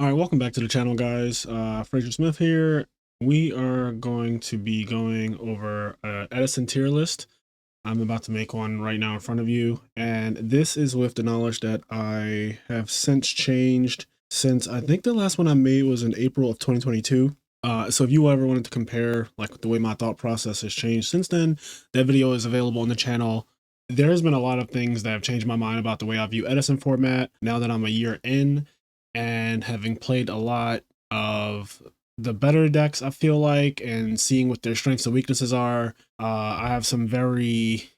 All right, welcome back to the channel, guys. Frazier Smith here. We are going to be going over Edison tier list. I'm about to make one right now in front of you, and this is with the knowledge that I have since changed since I think the last one I made was in April of 2022. So if you ever wanted to compare like the way my thought process has changed since then, that video is available on the channel. There's been a lot of things that have changed my mind about the way I view Edison format now that I'm a year in and having played a lot of the better decks, I feel like, and seeing what their strengths and weaknesses are. I have some very,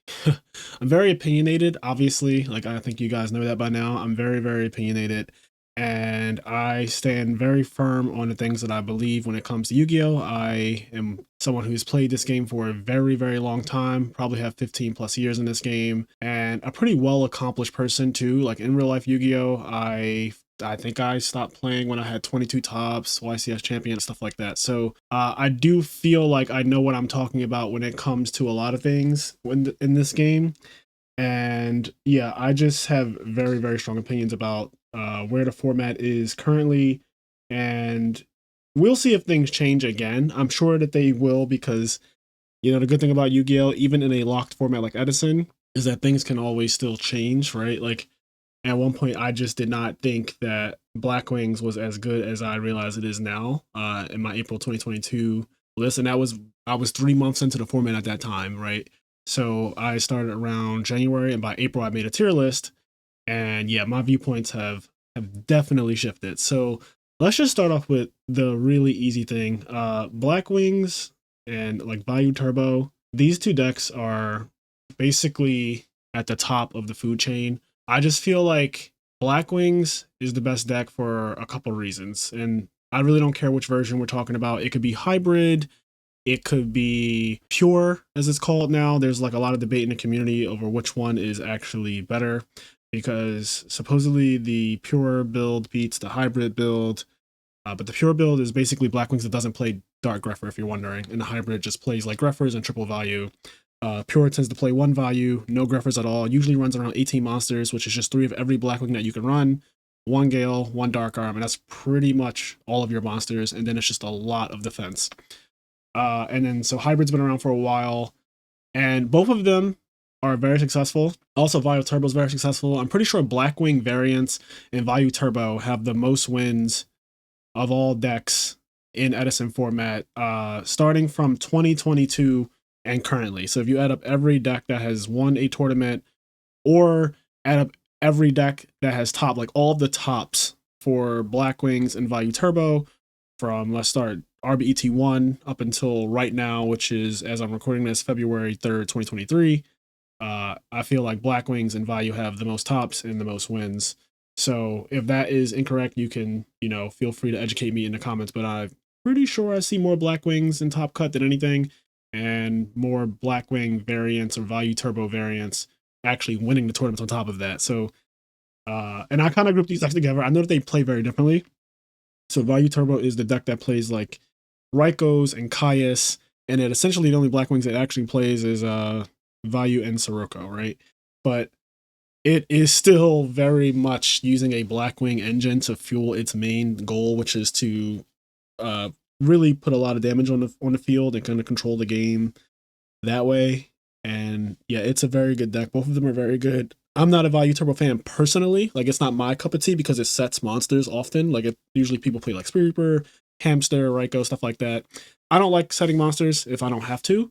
I'm very opinionated, obviously. Like, I think you guys know that by now. I'm very, very opinionated. And I stand very firm on the things that I believe when it comes to Yu-Gi-Oh! I am someone who's played this game for a very, very long time, probably have 15 plus years in this game, and a pretty well accomplished person too. Like in real life Yu-Gi-Oh! I think I stopped playing when I had 22 tops, YCS champion, stuff like that. So I do feel like I know what I'm talking about when it comes to a lot of things in this game. And yeah, I just have very, very strong opinions about where the format is currently. And we'll see if things change again. I'm sure that they will because, you know, the good thing about Yu-Gi-Oh!, even in a locked format like Edison, is that things can always still change, right? Like, at one point, I just did not think that Black Wings was as good as I realize it is now in my April 2022 list. And I was 3 months into the format at that time, right? So I started around January, and by April, I made a tier list. And yeah, my viewpoints have definitely shifted. So let's just start off with the really easy thing. Black Wings and like Value Turbo, these two decks are basically at the top of the food chain. I just feel like Black Wings is the best deck for a couple reasons. And I really don't care which version we're talking about. It could be hybrid, it could be pure, as it's called now. There's like a lot of debate in the community over which one is actually better because supposedly the pure build beats the hybrid build. But the pure build is basically Black Wings that doesn't play Dark Grepher, if you're wondering. And the hybrid just plays like Greffers and triple value. Pure tends to play one value, no Greffers at all. Usually runs around 18 monsters, which is just 3 of every Blackwing that you can run. 1 Gale, 1 Dark Arm, and that's pretty much all of your monsters. And then it's just a lot of defense. And then so Hybrid's been around for a while, and both of them are very successful. Also, Value Turbo is very successful. I'm pretty sure Blackwing variants and Value Turbo have the most wins of all decks in Edison format, starting from 2022 and currently. So if you add up every deck that has won a tournament, or add up every deck that has top, like all of the tops for Black Wings and Value Turbo, from let's start RBET1 up until right now, which is, as I'm recording this, February 3rd, 2023. I feel like Black Wings and Value have the most tops and the most wins. So if that is incorrect, you can, you know, feel free to educate me in the comments, but I'm pretty sure I see more Black Wings in Top Cut than anything, and more Blackwing variants or Value Turbo variants actually winning the tournaments on top of that. So, and I kind of group these decks together. I know that they play very differently. So Value Turbo is the deck that plays like Raikos and Caius, and it essentially the only Blackwings it actually plays is Value and Sirocco, right? But it is still very much using a Blackwing engine to fuel its main goal, which is to really put a lot of damage on the field and kind of control the game that way. And yeah, it's a very good deck. Both of them are very good. I'm not a Value Turbo fan personally. Like, it's not my cup of tea because it sets monsters often. Like, usually people play like Spirit Reaper, Hamster, Raiko, stuff like that. I don't like setting monsters if I don't have to.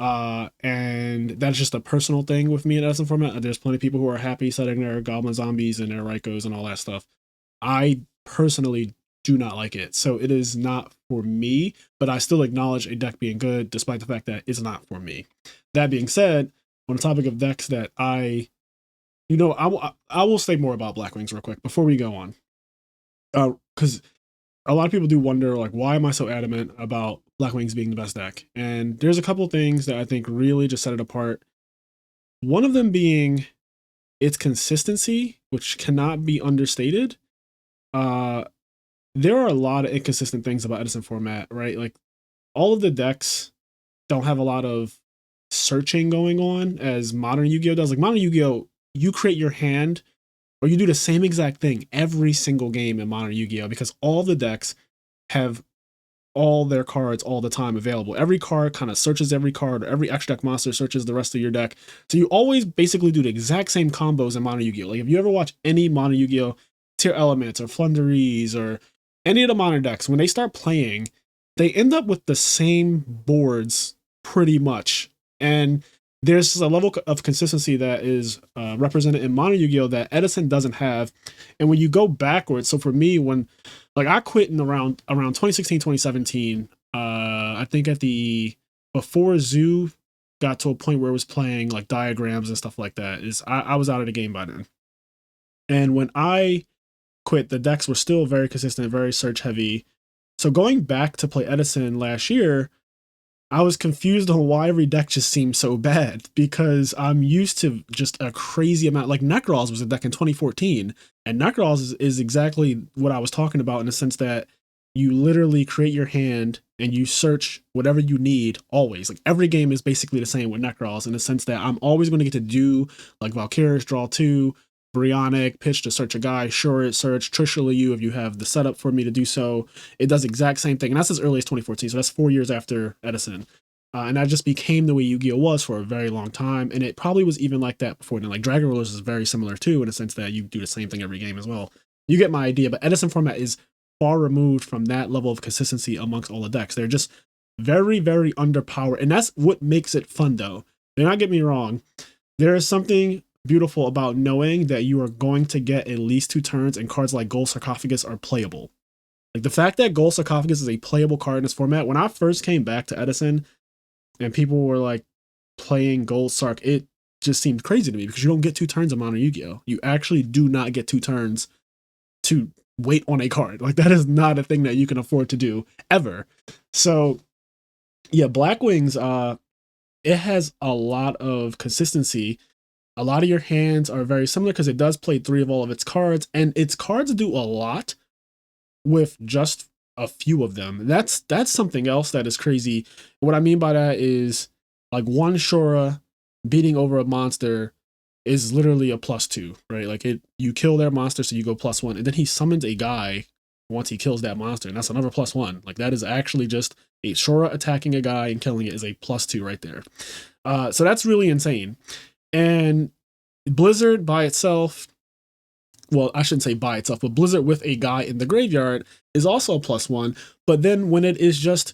And that's just a personal thing with me in Edison format. There's plenty of people who are happy setting their Goblin Zombies and their Raikos and all that stuff. I personally do not like it. So it is not for me, but I still acknowledge a deck being good despite the fact that it's not for me. That being said, on the topic of decks that I will say more about Black Wings real quick before we go on. Because a lot of people do wonder, like, why am I so adamant about Black Wings being the best deck? And there's a couple things that I think really just set it apart. One of them being its consistency, which cannot be understated. There are a lot of inconsistent things about Edison format, right? Like, all of the decks don't have a lot of searching going on as modern Yu-Gi-Oh does. Like, modern Yu-Gi-Oh, you create your hand or you do the same exact thing every single game in Modern Yu-Gi-Oh! Because all the decks have all their cards all the time available. Every card kind of searches every card, or every extra deck monster searches the rest of your deck. So you always basically do the exact same combos in Modern Yu-Gi-Oh! Like if you ever watch any Modern Yu-Gi-Oh! Tier Elements or Flunderies or any of the modern decks, when they start playing, they end up with the same boards pretty much. And there's a level of consistency that is represented in Modern Yu-Gi-Oh! That Edison doesn't have. And when you go backwards, so for me, when like I quit in around 2016, 2017, I think at the before Zoo got to a point where it was playing like diagrams and stuff like that, is I was out of the game by then. And when I quit, the decks were still very consistent, very search heavy. So going back to play Edison last year, I was confused on why every deck just seemed so bad, because I'm used to just a crazy amount. Like Nekroz was a deck in 2014, and Nekroz is exactly what I was talking about in the sense that you literally create your hand and you search whatever you need always. Like every game is basically the same with Nekroz in the sense that I'm always going to get to do like Valkyrius, draw 2, Brionic, pitch to search a guy, sure search, Trishula you if you have the setup for me to do so. It does the exact same thing. And that's as early as 2014. So that's 4 years after Edison. And that just became the way Yu-Gi-Oh! Was for a very long time. And it probably was even like that before then. Like Dragon Rulers is very similar too, in the sense that you do the same thing every game as well. You get my idea, but Edison format is far removed from that level of consistency amongst all the decks. They're just very, very underpowered. And that's what makes it fun though. Do not get me wrong. There is something beautiful about knowing that you are going to get at least 2 turns and cards like Gold Sarcophagus are playable. Like the fact that Gold Sarcophagus is a playable card in this format, when I first came back to Edison and people were like playing Gold Sarc, it just seemed crazy to me because you don't get 2 turns in Modern Yu-Gi-Oh! You actually do not get 2 turns to wait on a card. Like that is not a thing that you can afford to do ever. So yeah, Black Wings, it has a lot of consistency. A lot of your hands are very similar because it does play 3 of all of its cards, and its cards do a lot with just a few of them. That's something else that is crazy. What I mean by that is like one Shura beating over a monster is literally a +2, right? Like you kill their monster, so you go +1, and then he summons a guy once he kills that monster, and that's another +1. Like that is actually just a Shura attacking a guy and killing it is a +2 right there. So that's really insane. And Blizzard by itself, well, I shouldn't say by itself, but Blizzard with a guy in the graveyard is also a +1. But then when it is just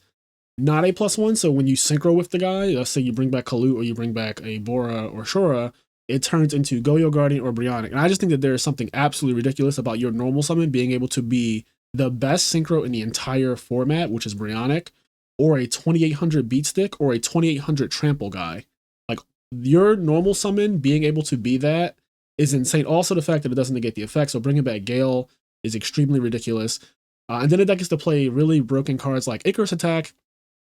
not a +1, so when you synchro with the guy, let's say you bring back Kalut or you bring back a Bora or Shura, it turns into Goyo Guardian or Brionic. And I just think that there is something absolutely ridiculous about your normal summon being able to be the best synchro in the entire format, which is Brionic, or a 2800 beat stick or a 2800 trample guy. Like your normal summon being able to be that is insane. Also the fact that it doesn't negate the effect, so bringing back Gale is extremely ridiculous. And then the deck gets to play really broken cards like Icarus Attack,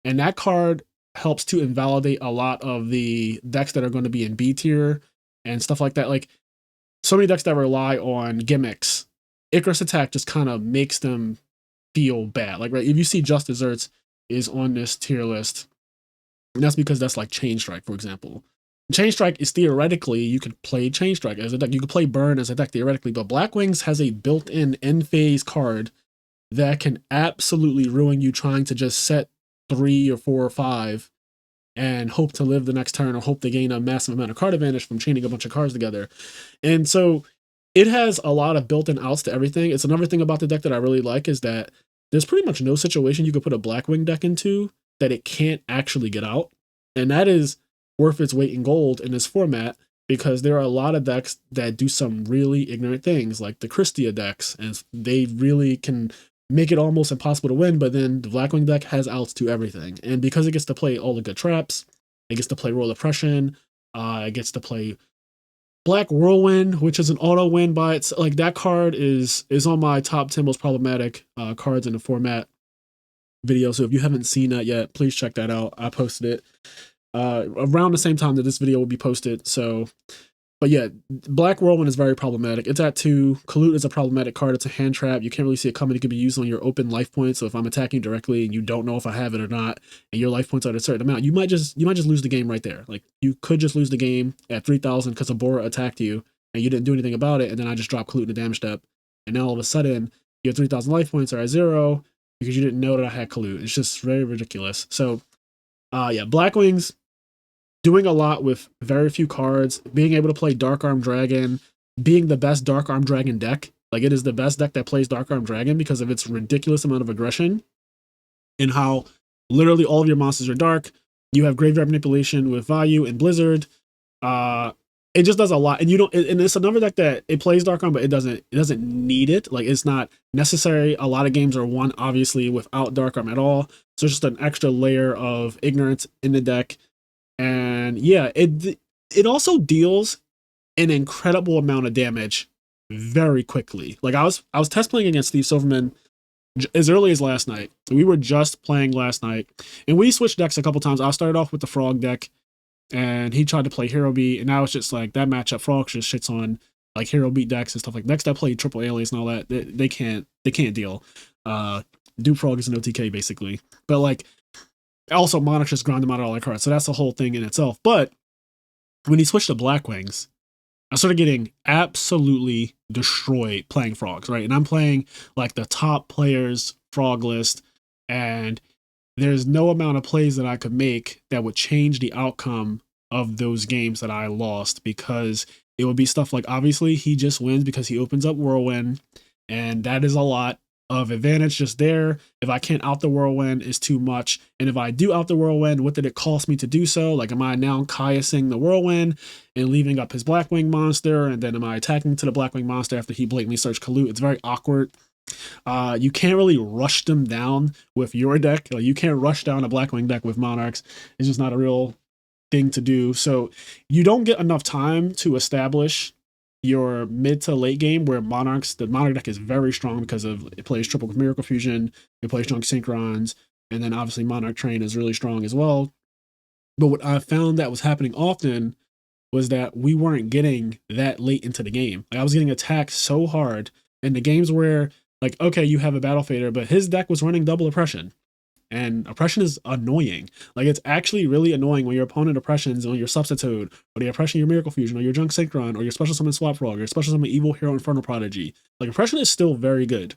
and that card helps to invalidate a lot of the decks that are going to be in B tier and stuff like that. Like so many decks that rely on gimmicks, Icarus Attack just kind of makes them feel bad. Like, right, if you see Just Desserts is on this tier list, and that's because that's like Chain Strike, for example. Chain Strike is theoretically, you could play Chain Strike as a deck. You could play Burn as a deck theoretically, but Black Wings has a built-in end phase card that can absolutely ruin you trying to just set 3 or 4 or 5 and hope to live the next turn or hope to gain a massive amount of card advantage from chaining a bunch of cards together. And so it has a lot of built-in outs to everything. It's another thing about the deck that I really like is that there's pretty much no situation you could put a Blackwing deck into that it can't actually get out. And that is worth its weight in gold in this format, because there are a lot of decks that do some really ignorant things, like the Christia decks, and they really can make it almost impossible to win, but then the Blackwing deck has outs to everything. And because it gets to play all the good traps, it gets to play Royal Oppression, it gets to play Black Whirlwind, which is an auto win by its, like that card is on my top 10 most problematic cards in the format video. So if you haven't seen that yet, please check that out. I posted it around the same time that this video will be posted. So, but yeah, Black Whirlwind is very problematic. It's at 2. Kalut is a problematic card. It's a hand trap. You can't really see it coming. It can be used on your open life points. So if I'm attacking directly and you don't know if I have it or not, and your life points are at a certain amount, you might just lose the game right there. Like you could just lose the game at 3,000 because a Bora attacked you, and you didn't do anything about it, and then I just dropped Kalute in the damage step, and now all of a sudden your 3,000 life points are at 0 because you didn't know that I had Kalute. It's just very ridiculous. So, yeah, Blackwings doing a lot with very few cards, being able to play Dark Arm Dragon, being the best Dark Arm Dragon deck. Like, it is the best deck that plays Dark Arm Dragon because of its ridiculous amount of aggression and how literally all of your monsters are dark. You have Graveyard Manipulation with Value and Blizzard. It just does a lot, and you don't. And it's another deck that it plays Dark Arm, but it doesn't need it. Like, it's not necessary. A lot of games are won obviously without Dark Arm at all. So it's just an extra layer of ignorance in the deck. And yeah, it also deals an incredible amount of damage very quickly. Like, I was test playing against Steve Silverman as early as last night. We were just playing last night, and we switched decks a couple times. I started off with the Frog deck, and he tried to play Hero Beat, and now it's just like that matchup. Frog just shits on like Hero Beat decks and stuff like. Next, I played Triple Alias and all that. They can't deal. Dupe Frog is an OTK basically, but like also Monarchs just ground them out of all their cards, so that's the whole thing in itself. But when he switched to Blackwings, I started getting absolutely destroyed playing Frogs, right? And I'm playing like the top players Frog list, and there's no amount of plays that I could make that would change the outcome of those games that I lost, because it would be stuff like, obviously he just wins because he opens up Whirlwind, and that is a lot of advantage just there. If I can't out the Whirlwind, is too much. And if I do out the Whirlwind, what did it cost me to do so? Like, am I now Kaiusing the Whirlwind and leaving up his Blackwing monster? And then am I attacking to the Blackwing monster after he blatantly searched Kalute? It's very awkward. You can't really rush them down with your deck. Like, you can't rush down a Blackwing deck with Monarchs. It's just not a real thing to do. So you don't get enough time to establish your mid to late game, where the Monarch deck is very strong because of it plays triple with Miracle Fusion, it plays strong Synchrons, and then obviously Monarch Train is really strong as well. But what I found that was happening often was that we weren't getting that late into the game. Like, I was getting attacked so hard in the games where, like, okay, you have a Battle Fader, but his deck was running double Oppression. And Oppression is annoying. Like, it's actually really annoying when your opponent Oppressions on your Substitute, or the Oppression your Miracle Fusion, or your Junk Synchron, or your Special Summon Swap Frog, or your Special Summon Evil Hero Infernal Prodigy. Like, Oppression is still very good.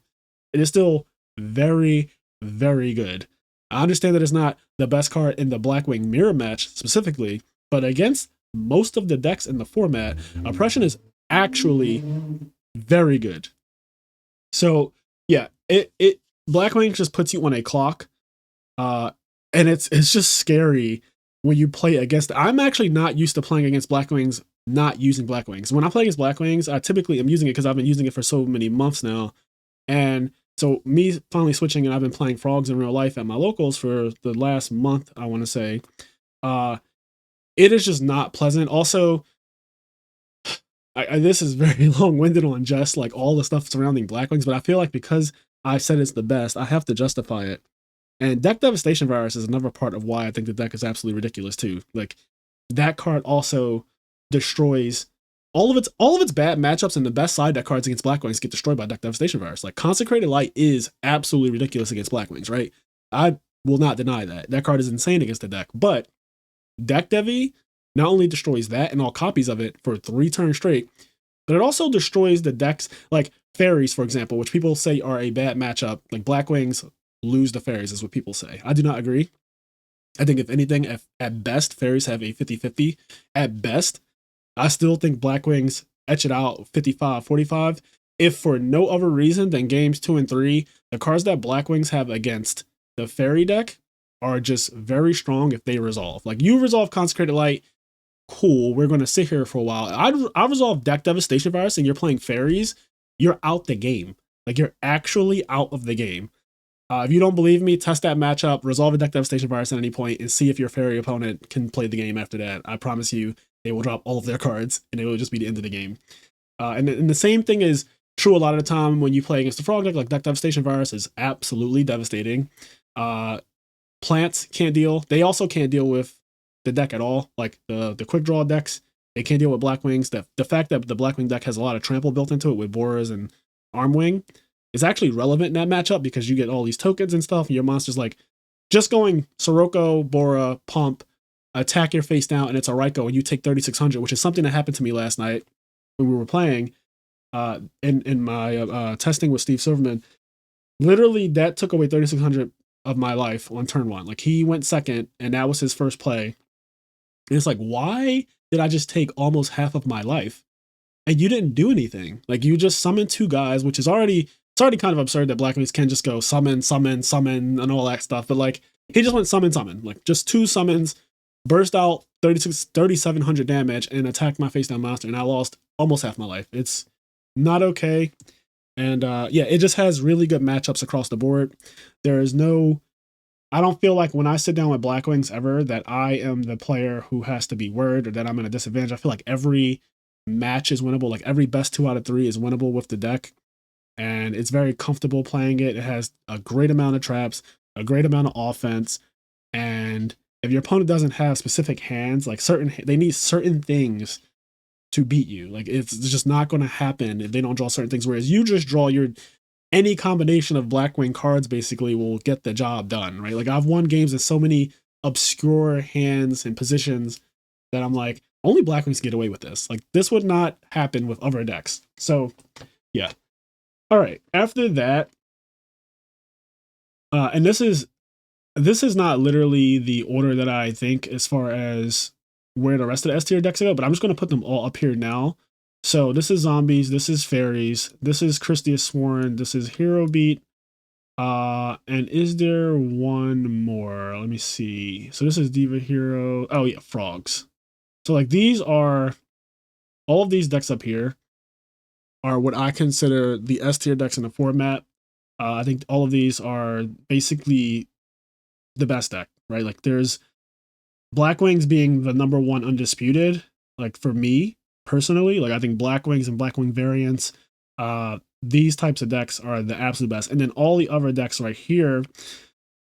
It is still very, very good. I understand that it's not the best card in the Blackwing mirror match specifically, but against most of the decks in the format, Oppression is actually very good. So yeah, it Blackwing just puts you on a clock. And it's just scary when you play against. I'm actually not used to playing against Blackwings, not using Blackwings. When I play against Blackwings, I typically am using it because I've been using it for so many months now. And so me finally switching, and I've been playing Frogs in real life at my locals for the last month, I want to say. It is just not pleasant. Also, this is very long-winded on just like all the stuff surrounding Blackwings, but I feel like because I said it's the best, I have to justify it. And Deck Devastation Virus is another part of why I think the deck is absolutely ridiculous too. Like, that card also destroys all of its bad matchups, and the best side deck cards against Blackwings get destroyed by Deck Devastation Virus. Like, Consecrated Light is absolutely ridiculous against Blackwings, right? I will not deny that. That card is insane against the deck. But Deck Devi not only destroys that and all copies of it for 3 turns straight, but it also destroys the decks like Fairies, for example, which people say are a bad matchup. Like, Blackwings lose the Fairies is what people say. I do not agree. I think if anything, at best, Fairies have a 50-50. At best, I still think Blackwings etch it out 55-45. If for no other reason than games 2 and 3, the cards that Blackwings have against the Fairy deck are just very strong if they resolve. Like, you resolve Consecrated Light, cool, we're going to sit here for a while. I resolve Deck Devastation Virus and you're playing Fairies, you're out the game. Like, you're actually out of the game. If you don't believe me, test that matchup, resolve a Deck Devastation Virus at any point, and see if your Fairy opponent can play the game after that. I promise you, they will drop all of their cards, and it will just be the end of the game. And the same thing is true a lot of the time when you play against the Frog deck. Like, Deck Devastation Virus is absolutely devastating. Plants can't deal. They also can't deal with the deck at all. Like, the quick draw decks, they can't deal with Blackwings. The fact that the Blackwing deck has a lot of trample built into it with Boras and Armwing is actually relevant in that matchup, because you get all these tokens and stuff, and your monster's like just going Sirocco, Bora, Pump, attack your face down, and it's a Raikou, and you take 3600, which is something that happened to me last night. when we were playing in my testing with Steve Silverman. Literally, that took away 3,600 of my life on turn one. Like, he went second, and that was his first play. And it's like, why did I just take almost half of my life? And you didn't do anything. Like, you just summoned two guys, which is already, it's already kind of absurd that Black Wings can just go summon, summon, summon, and all that stuff. But like, he just went summon, summon. Like, just two summons, burst out 3,700 damage, and attacked my face down monster, and I lost almost half my life. It's not okay. And yeah, it just has really good matchups across the board. There is no, I don't feel like when I sit down with Black Wings ever that I am the player who has to be worried or that I'm at a disadvantage. I feel like every match is winnable. Like, every best 2 out of 3 is winnable with the deck. And it's very comfortable playing it. It has a great amount of traps, a great amount of offense. And if your opponent doesn't have specific hands, like they need certain things to beat you. Like, it's just not going to happen if they don't draw certain things. Whereas you just draw any combination of Blackwing cards basically will get the job done, right? Like, I've won games in so many obscure hands and positions that I'm like, only Blackwings get away with this. Like, this would not happen with other decks. So yeah. All right. After that, and this is not literally the order that I think as far as where the rest of the S tier decks go, but I'm just going to put them all up here now. So this is Zombies, this is Fairies, this is Christia Sworn, this is Hero Beat, and is there one more? Let me see. So this is Diva Hero. Oh yeah, Frogs. So like, these are, all of these decks up here are what I consider the S tier decks in the format. I think all of these are basically the best deck, right? Like, there's Black Wings being the number one undisputed, like, for me personally. Like, I think Black Wings and Black Wing variants, these types of decks are the absolute best. And then all the other decks right here,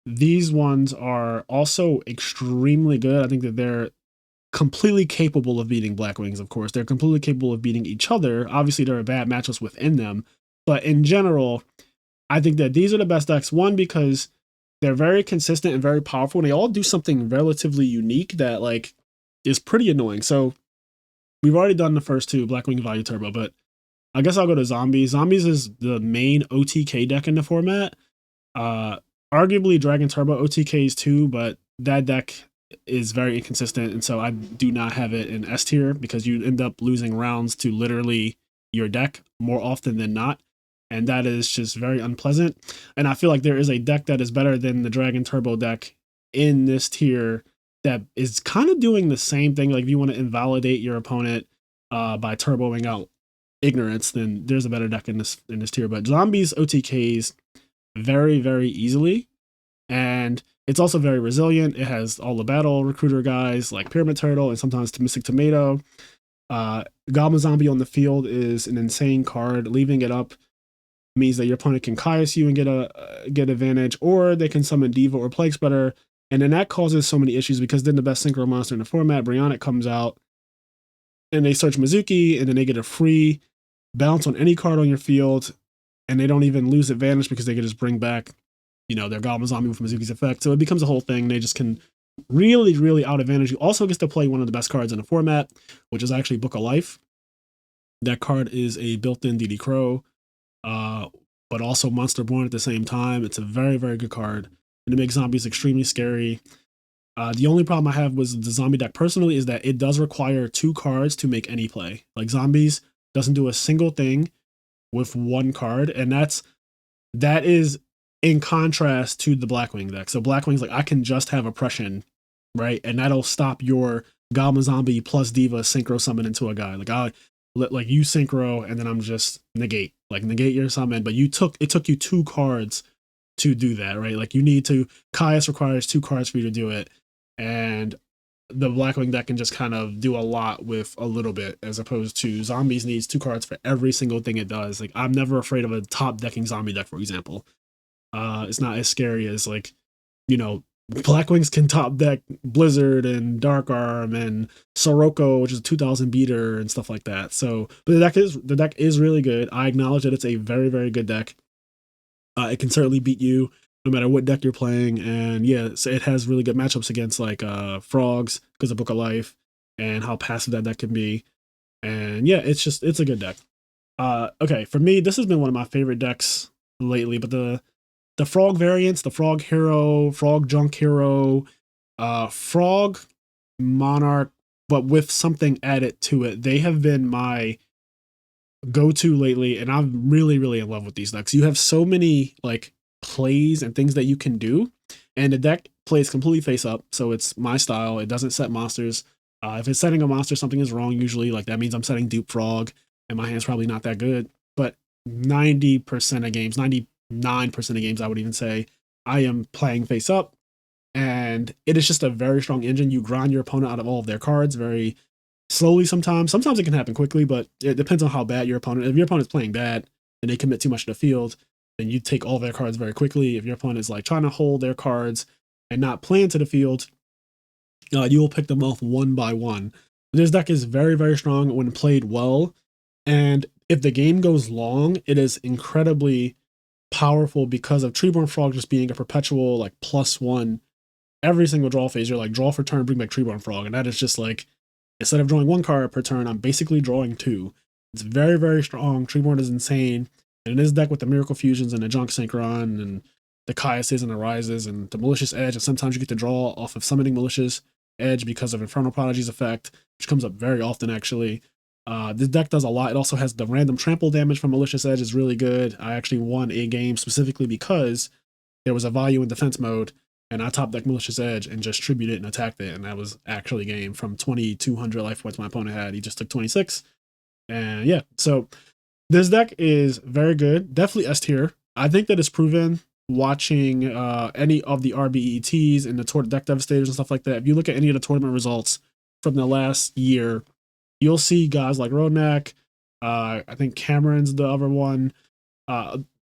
these ones are also extremely good. I think that they're completely capable of beating Black Wings, of course. They're completely capable of beating each other. Obviously, there are bad matchups within them. But in general, I think that these are the best decks. One, because they're very consistent and very powerful, and they all do something relatively unique that, like, is pretty annoying. So we've already done the first two, Blackwing Value Turbo, but I guess I'll go to Zombies. Zombies is the main OTK deck in the format. Arguably Dragon Turbo OTKs too, but that deck is very inconsistent, and so I do not have it in S tier because you end up losing rounds to literally your deck more often than not. And that is just very unpleasant. And I feel like there is a deck that is better than the Dragon Turbo deck in this tier that is kind of doing the same thing. Like, if you want to invalidate your opponent by turboing out Ignorance, then there's a better deck in this tier. But Zombies OTKs very, very easily. And it's also very resilient. It has all the battle recruiter guys like Pyramid Turtle and sometimes Mystic Tomato. Goblin Zombie on the field is an insane card. Leaving it up means that your opponent can Caius you and get advantage, or they can summon Diva or Plague Spreader, and then that causes so many issues because then the best synchro monster in the format, Brionic, comes out, and they search Mizuki, and then they get a free bounce on any card on your field, and they don't even lose advantage because they can just bring back, their Goblin Zombie with Mizuki's effect. So it becomes a whole thing. They just can really, really out advantage you. Also gets to play one of the best cards in the format, which is actually Book of Life. That card is a built-in DD Crow, but also Monster Born at the same time. It's a very, very good card, and it makes zombies extremely scary. The only problem I have with the zombie deck personally is that it does require 2 cards to make any play. Like, Zombies doesn't do a single thing with 1 card, and that is in contrast to the Blackwing deck. So Blackwing's like, I can just have Oppression, right? And that'll stop your Goblin Zombie plus Diva synchro summon into a guy. Like, you synchro, and then I'm just negate your summon, but it took you 2 cards to do that, right? Like, you need to, Caius requires 2 cards for you to do it, and the Blackwing deck can just kind of do a lot with a little bit, as opposed to Zombies needs 2 cards for every single thing it does. Like, I'm never afraid of a top decking zombie deck, for example. It's not as scary as, like, Blackwings can top deck Blizzard and Dark Arm and Sirocco, which is a 2000 beater and stuff like that. So, but the deck is really good. I acknowledge that it's a very, very good deck. It can certainly beat you no matter what deck you're playing. And yeah, so it has really good matchups against like Frogs because of Book of Life and how passive that deck can be. And yeah, it's a good deck. Okay, for me, this has been one of my favorite decks lately, but the frog variants, the frog hero, frog junk hero, frog monarch, but with something added to it, they have been my go-to lately, and I'm really, really in love with these decks. You have so many like plays and things that you can do, and the deck plays completely face up, so it's my style. It doesn't set monsters. If it's setting a monster, something is wrong usually. Like that means I'm setting dupe frog, and my hand's probably not that good. But 90% of games, 99% of games, I would even say, I am playing face up, and it is just a very strong engine. You grind your opponent out of all of their cards very slowly sometimes. Sometimes it can happen quickly, but it depends on how bad your opponent. If your opponent's playing bad and they commit too much to the field, then you take all their cards very quickly. If your opponent is like trying to hold their cards and not play into the field, you will pick them off one by one. This deck is very, very strong when played well. And if the game goes long, it is incredibly powerful because of Treeborn Frog just being a perpetual like +1 every single draw phase. You're like, draw for turn, bring back Treeborn Frog. And that is just like, instead of drawing one card per turn, I'm basically drawing two. It's very, very strong. Treeborn is insane. And in this deck with the Miracle Fusions and the Junk Synchron and the Caiuses and the Rises and the Malicious Edge, and sometimes you get to draw off of Summoning Malicious Edge because of Infernal Prodigy's effect, which comes up very often actually. This deck does a lot. It also has the random trample damage from Malicious Edge is really good. I actually won a game specifically because there was a value in defense mode, and I top deck Malicious Edge and just tributed it and attacked it, and that was actually game from 2,200 life points my opponent had. He just took 26, and yeah, so this deck is very good. Definitely S tier. I think that it's proven watching any of the RBETs and the deck devastators and stuff like that. If you look at any of the tournament results from the last year, you'll see guys like Rodnak. I think Cameron's the other one.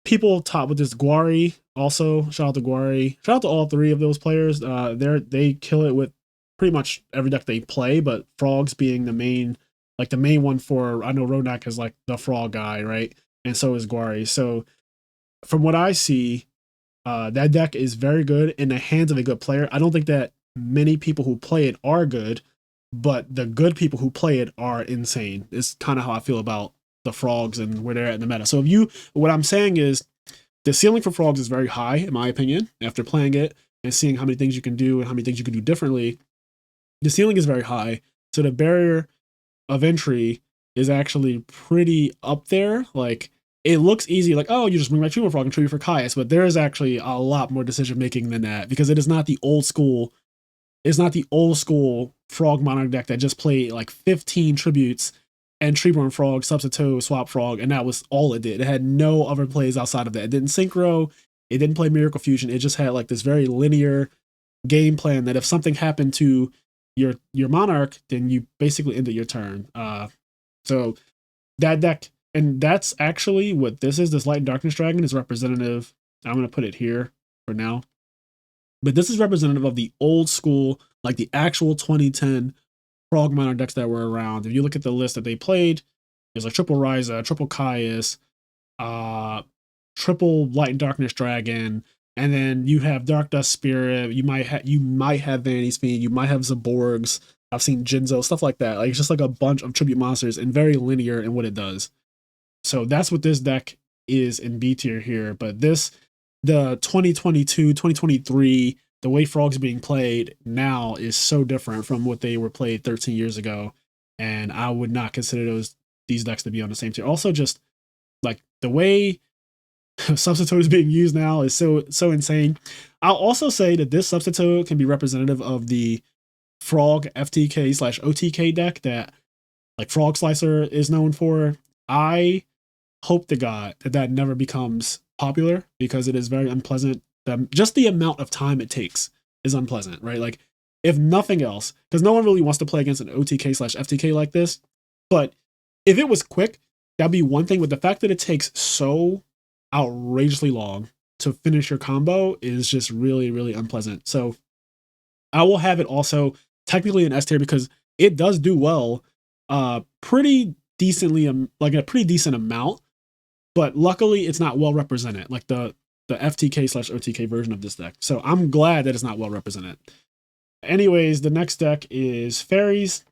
People top with this Guari also. Shout out to Guari. Shout out to all three of those players. They kill it with pretty much every deck they play, but Frogs being the main one for, I know Rodnak is like the frog guy, right? And so is Guari. So from what I see, that deck is very good in the hands of a good player. I don't think that many people who play it are good, but the good people who play it are insane. It's kind of how I feel about the Frogs and where they're at in the meta. So what I'm saying is the ceiling for Frogs is very high, in my opinion, after playing it and seeing how many things you can do and how many things you can do differently. The ceiling is very high. So the barrier of entry is actually pretty up there. Like, it looks easy, like, oh, you just bring back Treeborn Frog and tribute for Caius, but there is actually a lot more decision making than that, because it is not the old school. It's not the old school Frog Monarch deck that just played like 15 tributes and Treeborn Frog, Substitute, Swap Frog, and that was all it did. It had no other plays outside of that. It didn't synchro, it didn't play Miracle Fusion. It just had like this very linear game plan that if something happened to your Monarch, then you basically ended your turn. So that deck, and that's actually what this is. This Light and Darkness Dragon is representative. I'm going to put it here for now. But this is representative of the old school, like the actual 2010 Frog Monarch decks that were around. If you look at the list that they played, there's like triple Ryza, triple Caius, triple Light and Darkness Dragon, and then you have Dark Dust Spirit. You might have Vanity's Fiend. You might have Zaborgs. I've seen Jinzo, stuff like that. Like, it's just like a bunch of tribute monsters and very linear in what it does. So that's what this deck is in B tier here. But the 2022, 2023, the way Frog's being played now is so different from what they were played 13 years ago. And I would not consider these decks to be on the same tier. Also, just like the way Substitute is being used now is so insane. I'll also say that this Substitute can be representative of the Frog FTK/OTK deck that like Frog Slicer is known for. I hope to God that never becomes popular, because it is very unpleasant. Just the amount of time it takes is unpleasant, right? Like, if nothing else, because no one really wants to play against an OTK/FTK like this, but if it was quick, that'd be one thing. But the fact that it takes so outrageously long to finish your combo is just really, really unpleasant. So I will have it also technically in S tier because it does do well, pretty decently, like a pretty decent amount, but luckily it's not well represented, like the FTK/OTK version of this deck. So I'm glad that it's not well represented. Anyways, the next deck is Fairies.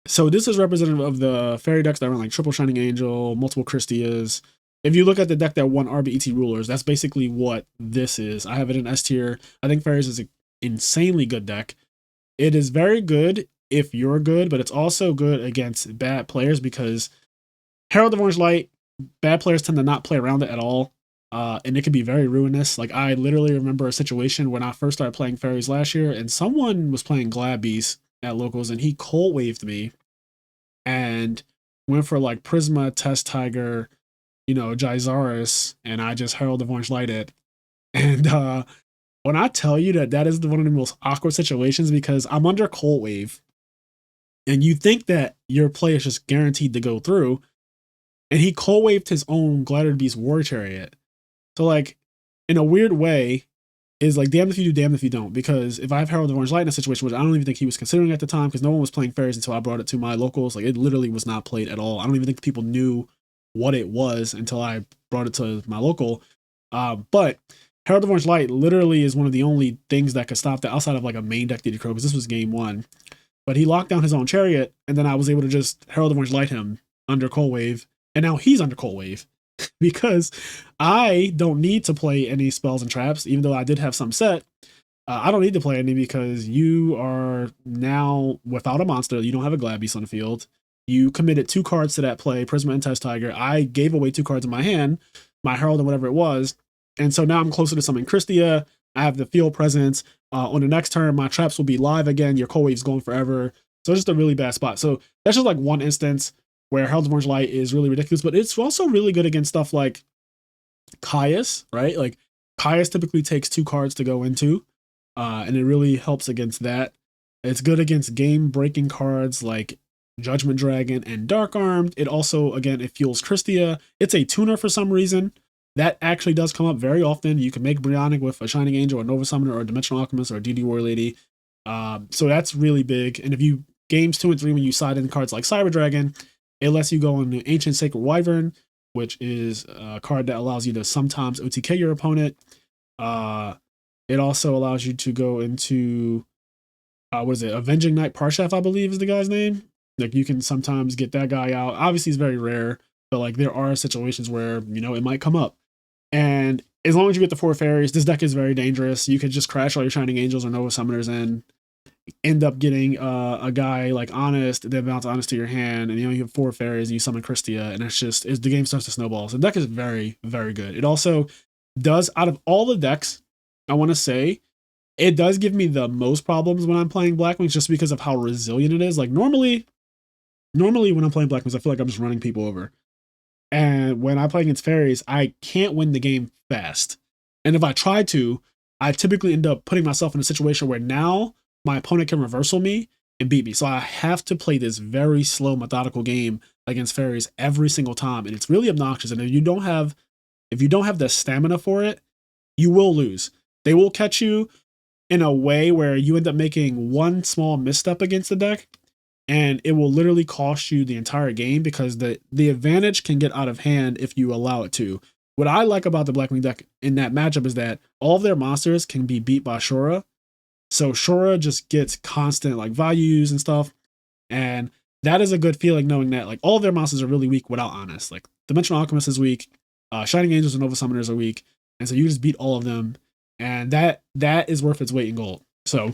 So this is representative of the fairy decks that run like triple Shining Angel, multiple Christias. If you look at the deck that won RBET Rulers, that's basically what this is. I have it in S tier. I think Fairies is an insanely good deck. It is very good if you're good, but it's also good against bad players because Herald of Orange Light, bad players tend to not play around it at all. And it can be very ruinous. Like, I literally remember a situation when I first started playing Fairies last year, and someone was playing Glad Beast at locals, and he cold waved me and went for like Prisma, Test Tiger, Gyzaris, and I just Herald of Orange Light it. And when I tell you that that is one of the most awkward situations because I'm under Cold Wave, and you think that your play is just guaranteed to go through, and he Cold Waved his own Glider Beast War Chariot. So, like, in a weird way, is like damned if you do, damned if you don't. Because if I have Herald of Orange Light in a situation, which I don't even think he was considering at the time, because no one was playing Fairies until I brought it to my locals. Like, it literally was not played at all. I don't even think people knew what it was until I brought it to my local. But Herald of Orange Light literally is one of the only things that could stop that outside of like a main deck DD Crow, because this was game one. But he locked down his own chariot, and then I was able to just Herald of Orange Light him under Cold Wave, and now he's under Cold Wave. Because I don't need to play any spells and traps, even though I did have some set. I don't need to play any because you are now without a monster. You don't have a Glad Beast on the field. You committed 2 cards to that play, Prisma and Test Tiger. I gave away 2 cards in my hand, my Herald and whatever it was. And so now I'm closer to summoning Christia. I have the field presence. On the next turn, my traps will be live again. Your Cold Wave's going forever. So it's just a really bad spot. So that's just like one instance where Herald of Orange Light is really ridiculous, but it's also really good against stuff like Caius, right? Like, Caius typically takes 2 cards to go into, and it really helps against that. It's good against game-breaking cards like Judgment Dragon and Dark Armed. It also, again, it fuels Christia. It's a tuner for some reason. That actually does come up very often. You can make Brionic with a Shining Angel, or Nova Summoner, or a Dimensional Alchemist, or a DD War Lady. So that's really big. And if you games 2 and 3, when you side in cards like Cyber Dragon, it lets you go into Ancient Sacred Wyvern, which is a card that allows you to sometimes OTK your opponent. It also allows you to go into, Avenging Knight Parshaf, I believe is the guy's name. Like, you can sometimes get that guy out. Obviously, it's very rare, but like there are situations where, it might come up. And as long as you get the 4 fairies, this deck is very dangerous. You could just crash all your Shining Angels or Nova Summoners and end up getting a guy like Honest, then bounce Honest to your hand, and you have 4 fairies and you summon Christia, and the game starts to snowball. So the deck is very, very good. It also does, out of all the decks, I want to say, it does give me the most problems when I'm playing Black Wings, just because of how resilient it is. Like, normally when I'm playing Black Wings, I feel like I'm just running people over. And when I play against Fairies, I can't win the game fast. And if I try to, I typically end up putting myself in a situation where now my opponent can reversal me and beat me. So I have to play this very slow, methodical game against Fairies every single time. And it's really obnoxious. And if you don't have the stamina for it, you will lose. They will catch you in a way where you end up making one small misstep against the deck, and it will literally cost you the entire game, because the advantage can get out of hand if you allow it to. What I like about the Blackwing deck in that matchup is that all of their monsters can be beat by Shura. So Shura just gets constant like values and stuff. And that is a good feeling, knowing that like all of their monsters are really weak without Honest. Like Dimensional Alchemist is weak, Shining Angels and Nova Summoners are weak. And so you just beat all of them. And that is worth its weight in gold. So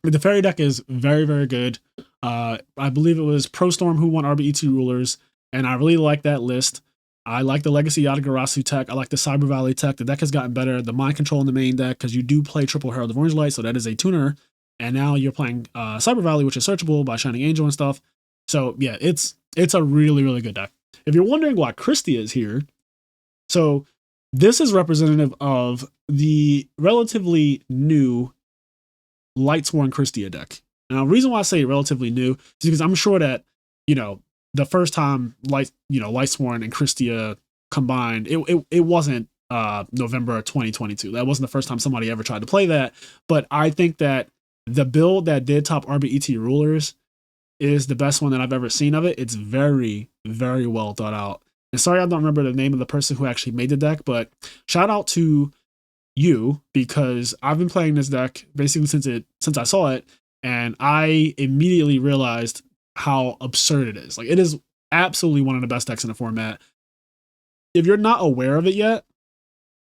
the Fairy deck is very, very good. I believe it was Pro Storm who won RBET Rulers, and I really like that list. I like the Legacy Yatagarasu tech. I like the Cyber Valley tech. The deck has gotten better. The Mind Control in the main deck, because you do play triple Herald of Orange Light, so that is a tuner. And now you're playing Cyber Valley, which is searchable by Shining Angel and stuff. So yeah, it's a really, really good deck. If you're wondering why Christia is here, so this is representative of the relatively new Lightsworn Christia deck. Now, the reason why I say relatively new is because I'm sure that, the first time Lightsworn and Christia combined, it wasn't November 2022. That wasn't the first time somebody ever tried to play that. But I think that the build that did top RBET Rulers is the best one that I've ever seen of it. It's very, very well thought out. And sorry, I don't remember the name of the person who actually made the deck, but shout out to you, because I've been playing this deck basically since I saw it, and I immediately realized how absurd it is. Like, it is absolutely one of the best decks in the format. If you're not aware of it yet,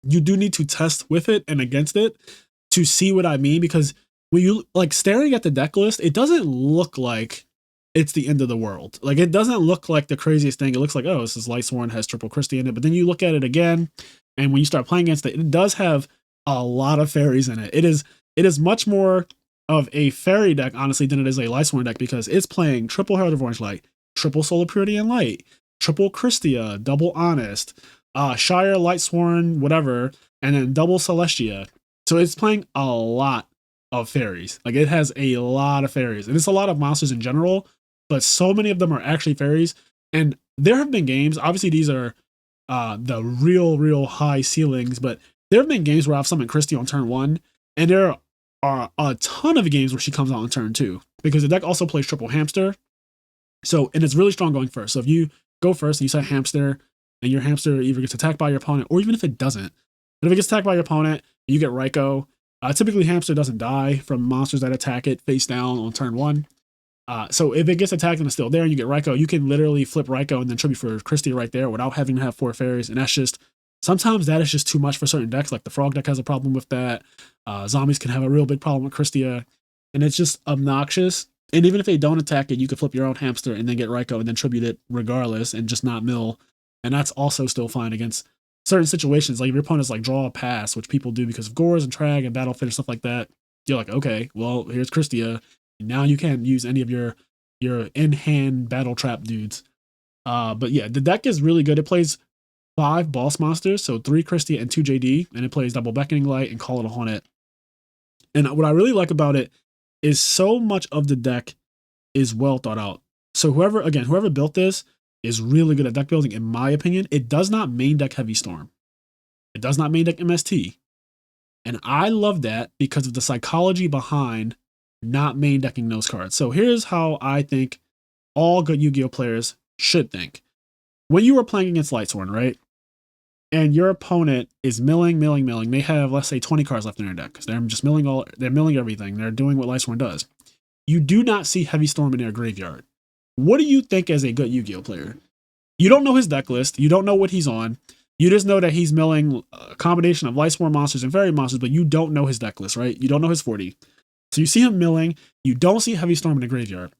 you do need to test with it and against it to see what I mean, because when you like staring at the deck list, it doesn't look like it's the end of the world. Like, it doesn't look like the craziest thing. It looks like, oh, this is Lightsworn, has triple Christie in it. But then you look at it again, and when you start playing against it, it does have a lot of fairies in it. It is much more of a fairy deck, honestly, than it is a Lightsworn deck, because it's playing triple Herald of Orange Light, triple Solar Purity and Light, triple Christia, double Honest, Shire, Lightsworn, whatever, and then double Celestia. So it's playing a lot of fairies. Like, it has a lot of fairies, and it's a lot of monsters in general, but so many of them are actually fairies. And there have been games, obviously these are the real high ceilings, but there have been games where I've summoned Christie on turn 1, and there are a ton of games where she comes out on turn 2, because the deck also plays triple Hamster. So, and it's really strong going first. So if you go first and you set Hamster, and your Hamster either gets attacked by your opponent, or even if it doesn't, but if it gets attacked by your opponent, you get Raikou. Typically, Hamster doesn't die from monsters that attack it face down on turn 1. So if it gets attacked and it's still there and you get Raikou, you can literally flip Raikou and then tribute for Christie right there without having to have 4 fairies. And that's just, sometimes that is just too much for certain decks. Like the Frog deck has a problem with that. Zombies can have a real big problem with Christia. And it's just obnoxious. And even if they don't attack it, you can flip your own Hamster and then get Raikou and then tribute it regardless and just not mill. And that's also still fine against certain situations. Like if your opponent's like draw a pass, which people do because of Gores and Trag and Battle Fit and stuff like that, you're like, okay, well, here's Christia. Now you can't use any of your in-hand battle trap dudes. But yeah, the deck is really good. It plays 5 boss monsters, so 3 Christia and 2 JD, and it plays double Beckoning Light and Call It a Haunted. And what I really like about it is so much of the deck is well thought out. So whoever built this is really good at deck building, in my opinion. It does not main deck Heavy Storm. It does not main deck MST. And I love that because of the psychology behind not main decking those cards. So here's how I think all good Yu-Gi-Oh players should think. When you are playing against Lightsworn, right? And your opponent is milling. They have, let's say, 20 cards left in their deck because they're just they're milling everything. They're doing what Lightsworn does. You do not see Heavy Storm in their graveyard. What do you think as a good Yu-Gi-Oh player? You don't know his deck list. You don't know what he's on. You just know that he's milling a combination of Lightsworn monsters and Fairy monsters, but you don't know his deck list, right? You don't know his 40. So you see him milling. You don't see Heavy Storm in the graveyard.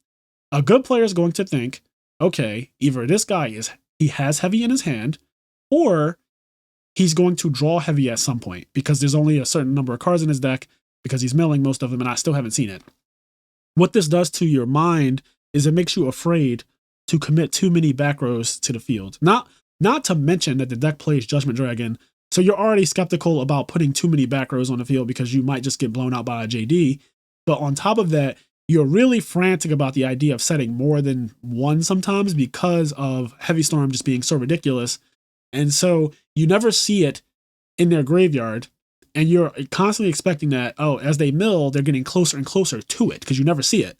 A good player is going to think, okay, either this guy he has Heavy in his hand, or he's going to draw Heavy at some point because there's only a certain number of cards in his deck because he's milling most of them and I still haven't seen it. What this does to your mind is it makes you afraid to commit too many back rows to the field. Not to mention that the deck plays Judgment Dragon, so you're already skeptical about putting too many back rows on the field because you might just get blown out by a JD. But on top of that, you're really frantic about the idea of setting more than one sometimes because of Heavy Storm just being so ridiculous. And so you never see it in their graveyard, and you're constantly expecting that, oh, as they mill, they're getting closer and closer to it because you never see it.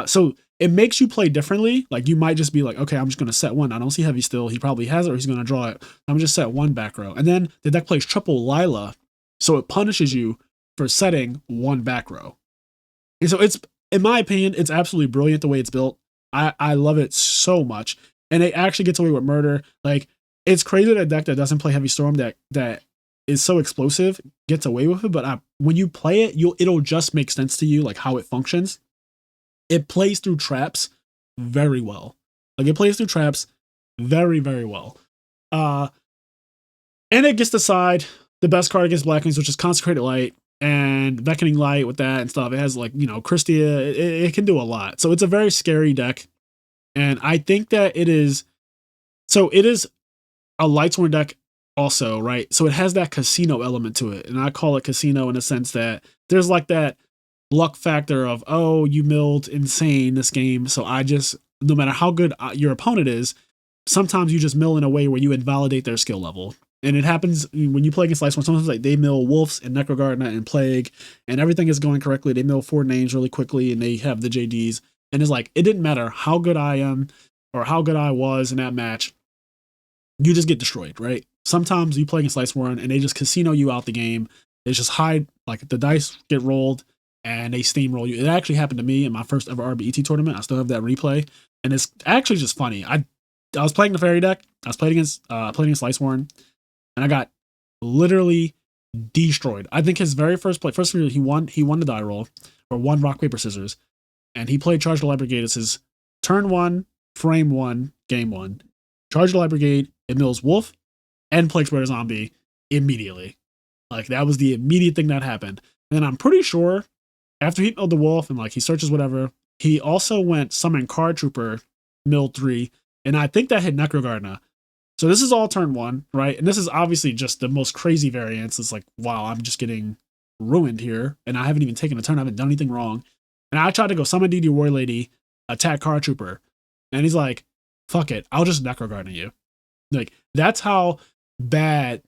So it makes you play differently. Like you might just be like, okay, I'm just going to set one. I don't see Heavy still. He probably has it or he's going to draw it. I'm just set one back row. And then the deck plays triple Lila. So it punishes you for setting one back row. And so it's, in my opinion, it's absolutely brilliant the way it's built. I love it so much. And it actually gets away with murder. Like it's crazy that a deck that doesn't play Heavy Storm that is so explosive gets away with it. But when you play it, it'll just make sense to you, like how it functions. It plays through traps very well. Like it plays through traps very, very well. And it gets to side the best card against Black Wings, which is Consecrated Light and Beckoning Light with that and stuff. It has like, Christia. It can do a lot. So it's a very scary deck. And I think that it is a Lightsworn deck also, right? So it has that casino element to it. And I call it casino in the sense that there's like that luck factor of, oh, you milled insane this game. So no matter how good your opponent is, sometimes you just mill in a way where you invalidate their skill level. And it happens when you play against Lightsworn. Sometimes like they mill Wolves and Necrogardener and Plague and everything is going correctly. They mill 4 names really quickly and they have the JDs. And it's like, it didn't matter how good I am or how good I was in that match. You just get destroyed, right? Sometimes you play against Lightsworn and they just casino you out the game. It's just hide, like the dice get rolled and they steamroll you. It actually happened to me in my first ever RBET tournament. I still have that replay, and it's actually just funny. I was playing the fairy deck. I was playing against Lightsworn, and I got literally destroyed. I think his very first play, he won the die roll, or won rock paper scissors, and he played Charge the Light Brigade as his turn 1, frame 1, game 1. Charge the Light Brigade, it mills Wolf and Plague Spreader Zombie immediately. Like, that was the immediate thing that happened. And then I'm pretty sure after he milled the Wolf and like he searches whatever, he also went summon Card Trooper, milled 3, and I think that hit Necrogardener. So this is all turn 1, right? And this is obviously just the most crazy variance. It's like, wow, I'm just getting ruined here, and I haven't even taken a turn. I haven't done anything wrong. And I tried to go summon DD War Lady, attack Card Trooper, and he's like, fuck it, I'll just Necrogardener you. Like, that's how bad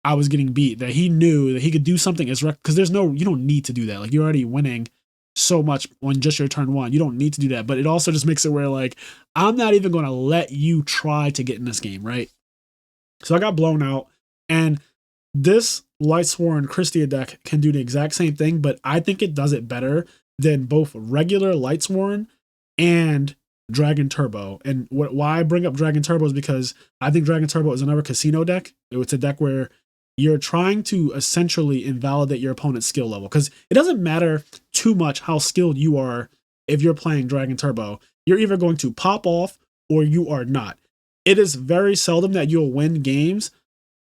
I was getting beat, that he knew that he could do something as because you don't need to do that. Like, you're already winning so much on just your turn 1. You don't need to do that. But it also just makes it where, like, I'm not even going to let you try to get in this game, right? So I got blown out, and this Lightsworn Christia deck can do the exact same thing, but I think it does it better than both regular Lightsworn and Dragon Turbo. And why I bring up Dragon Turbo is because I think Dragon Turbo is another casino deck. It's a deck where you're trying to essentially invalidate your opponent's skill level, because it doesn't matter too much how skilled you are. If you're playing Dragon Turbo, you're either going to pop off or you are not. It is very seldom that you'll win games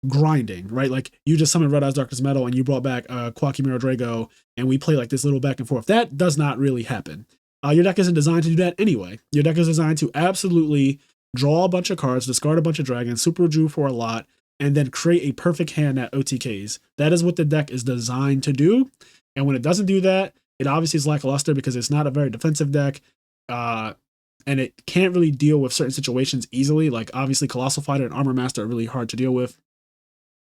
grinding, right? Like, you just summoned Red Eyes Darkness Metal and you brought back Quackimero Drago, and we play like this little back and forth. That does not really happen. Your deck isn't designed to do that anyway. Your deck is designed to absolutely draw a bunch of cards, discard a bunch of dragons, super Drew for a lot, and then create a perfect hand at OTKs. That is what the deck is designed to do. And when it doesn't do that, it obviously is lackluster because it's not a very defensive deck. And it can't really deal with certain situations easily. Like, obviously Colossal Fighter and Armor Master are really hard to deal with.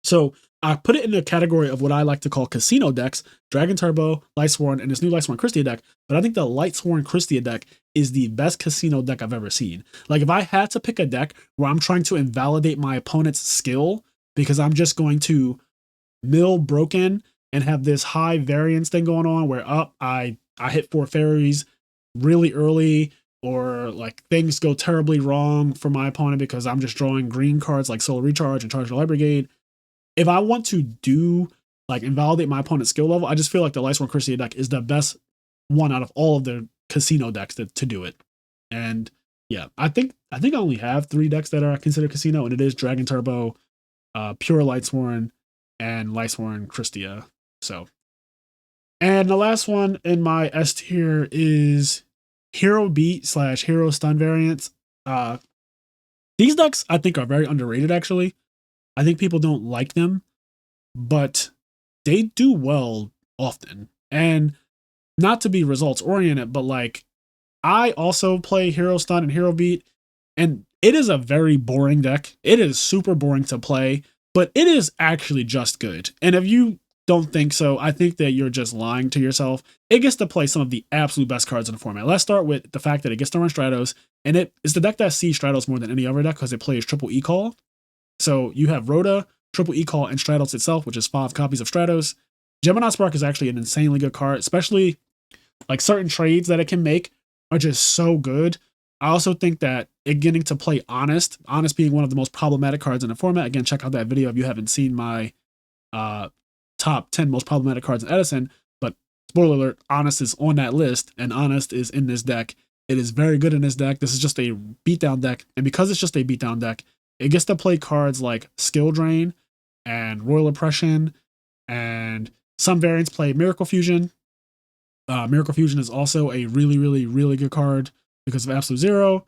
So I put it in the category of what I like to call casino decks: Dragon Turbo, Lightsworn, and this new Lightsworn Christia deck. But I think the Lightsworn Christia deck is the best casino deck I've ever seen. Like, if I had to pick a deck where I'm trying to invalidate my opponent's skill because I'm just going to mill broken and have this high variance thing going on where I hit 4 fairies really early, or like things go terribly wrong for my opponent because I'm just drawing green cards like Solar Recharge and Charge the Light Brigade. If I want to do like invalidate my opponent's skill level, I just feel like the Lightsworn Christia deck is the best one out of all of the casino decks to do it. And yeah, I think I only have 3 decks that are considered casino, and it is Dragon Turbo, Pure Lightsworn, and Lightsworn Christia. So, and the last one in my S tier is Hero Beat / Hero Stun variants. These decks I think are very underrated, actually. I think people don't like them, but they do well often. And not to be results oriented, but like, I also play Hero Stun and Hero Beat, and it is a very boring deck. It is super boring to play, but it is actually just good. And if you don't think so, I think that you're just lying to yourself. It gets to play some of the absolute best cards in the format. Let's start with the fact that it gets to run Stratos, and it is the deck that sees Stratos more than any other deck because it plays triple E-Call. So you have Rhoda, triple E-Call, and Stratos itself, which is 5 copies of Stratos. Gemini Spark is actually an insanely good card, especially like certain trades that it can make are just so good. I also think that it getting to play Honest being one of the most problematic cards in the format. Again, check out that video if you haven't seen my top 10 most problematic cards in Edison. But spoiler alert, Honest is on that list, and Honest is in this deck. It is very good in this deck. This is just a beatdown deck, and because it's just a beatdown deck, it gets to play cards like Skill Drain and Royal Oppression, and some variants play Miracle Fusion. Miracle Fusion is also a really, really, really good card because of Absolute Zero.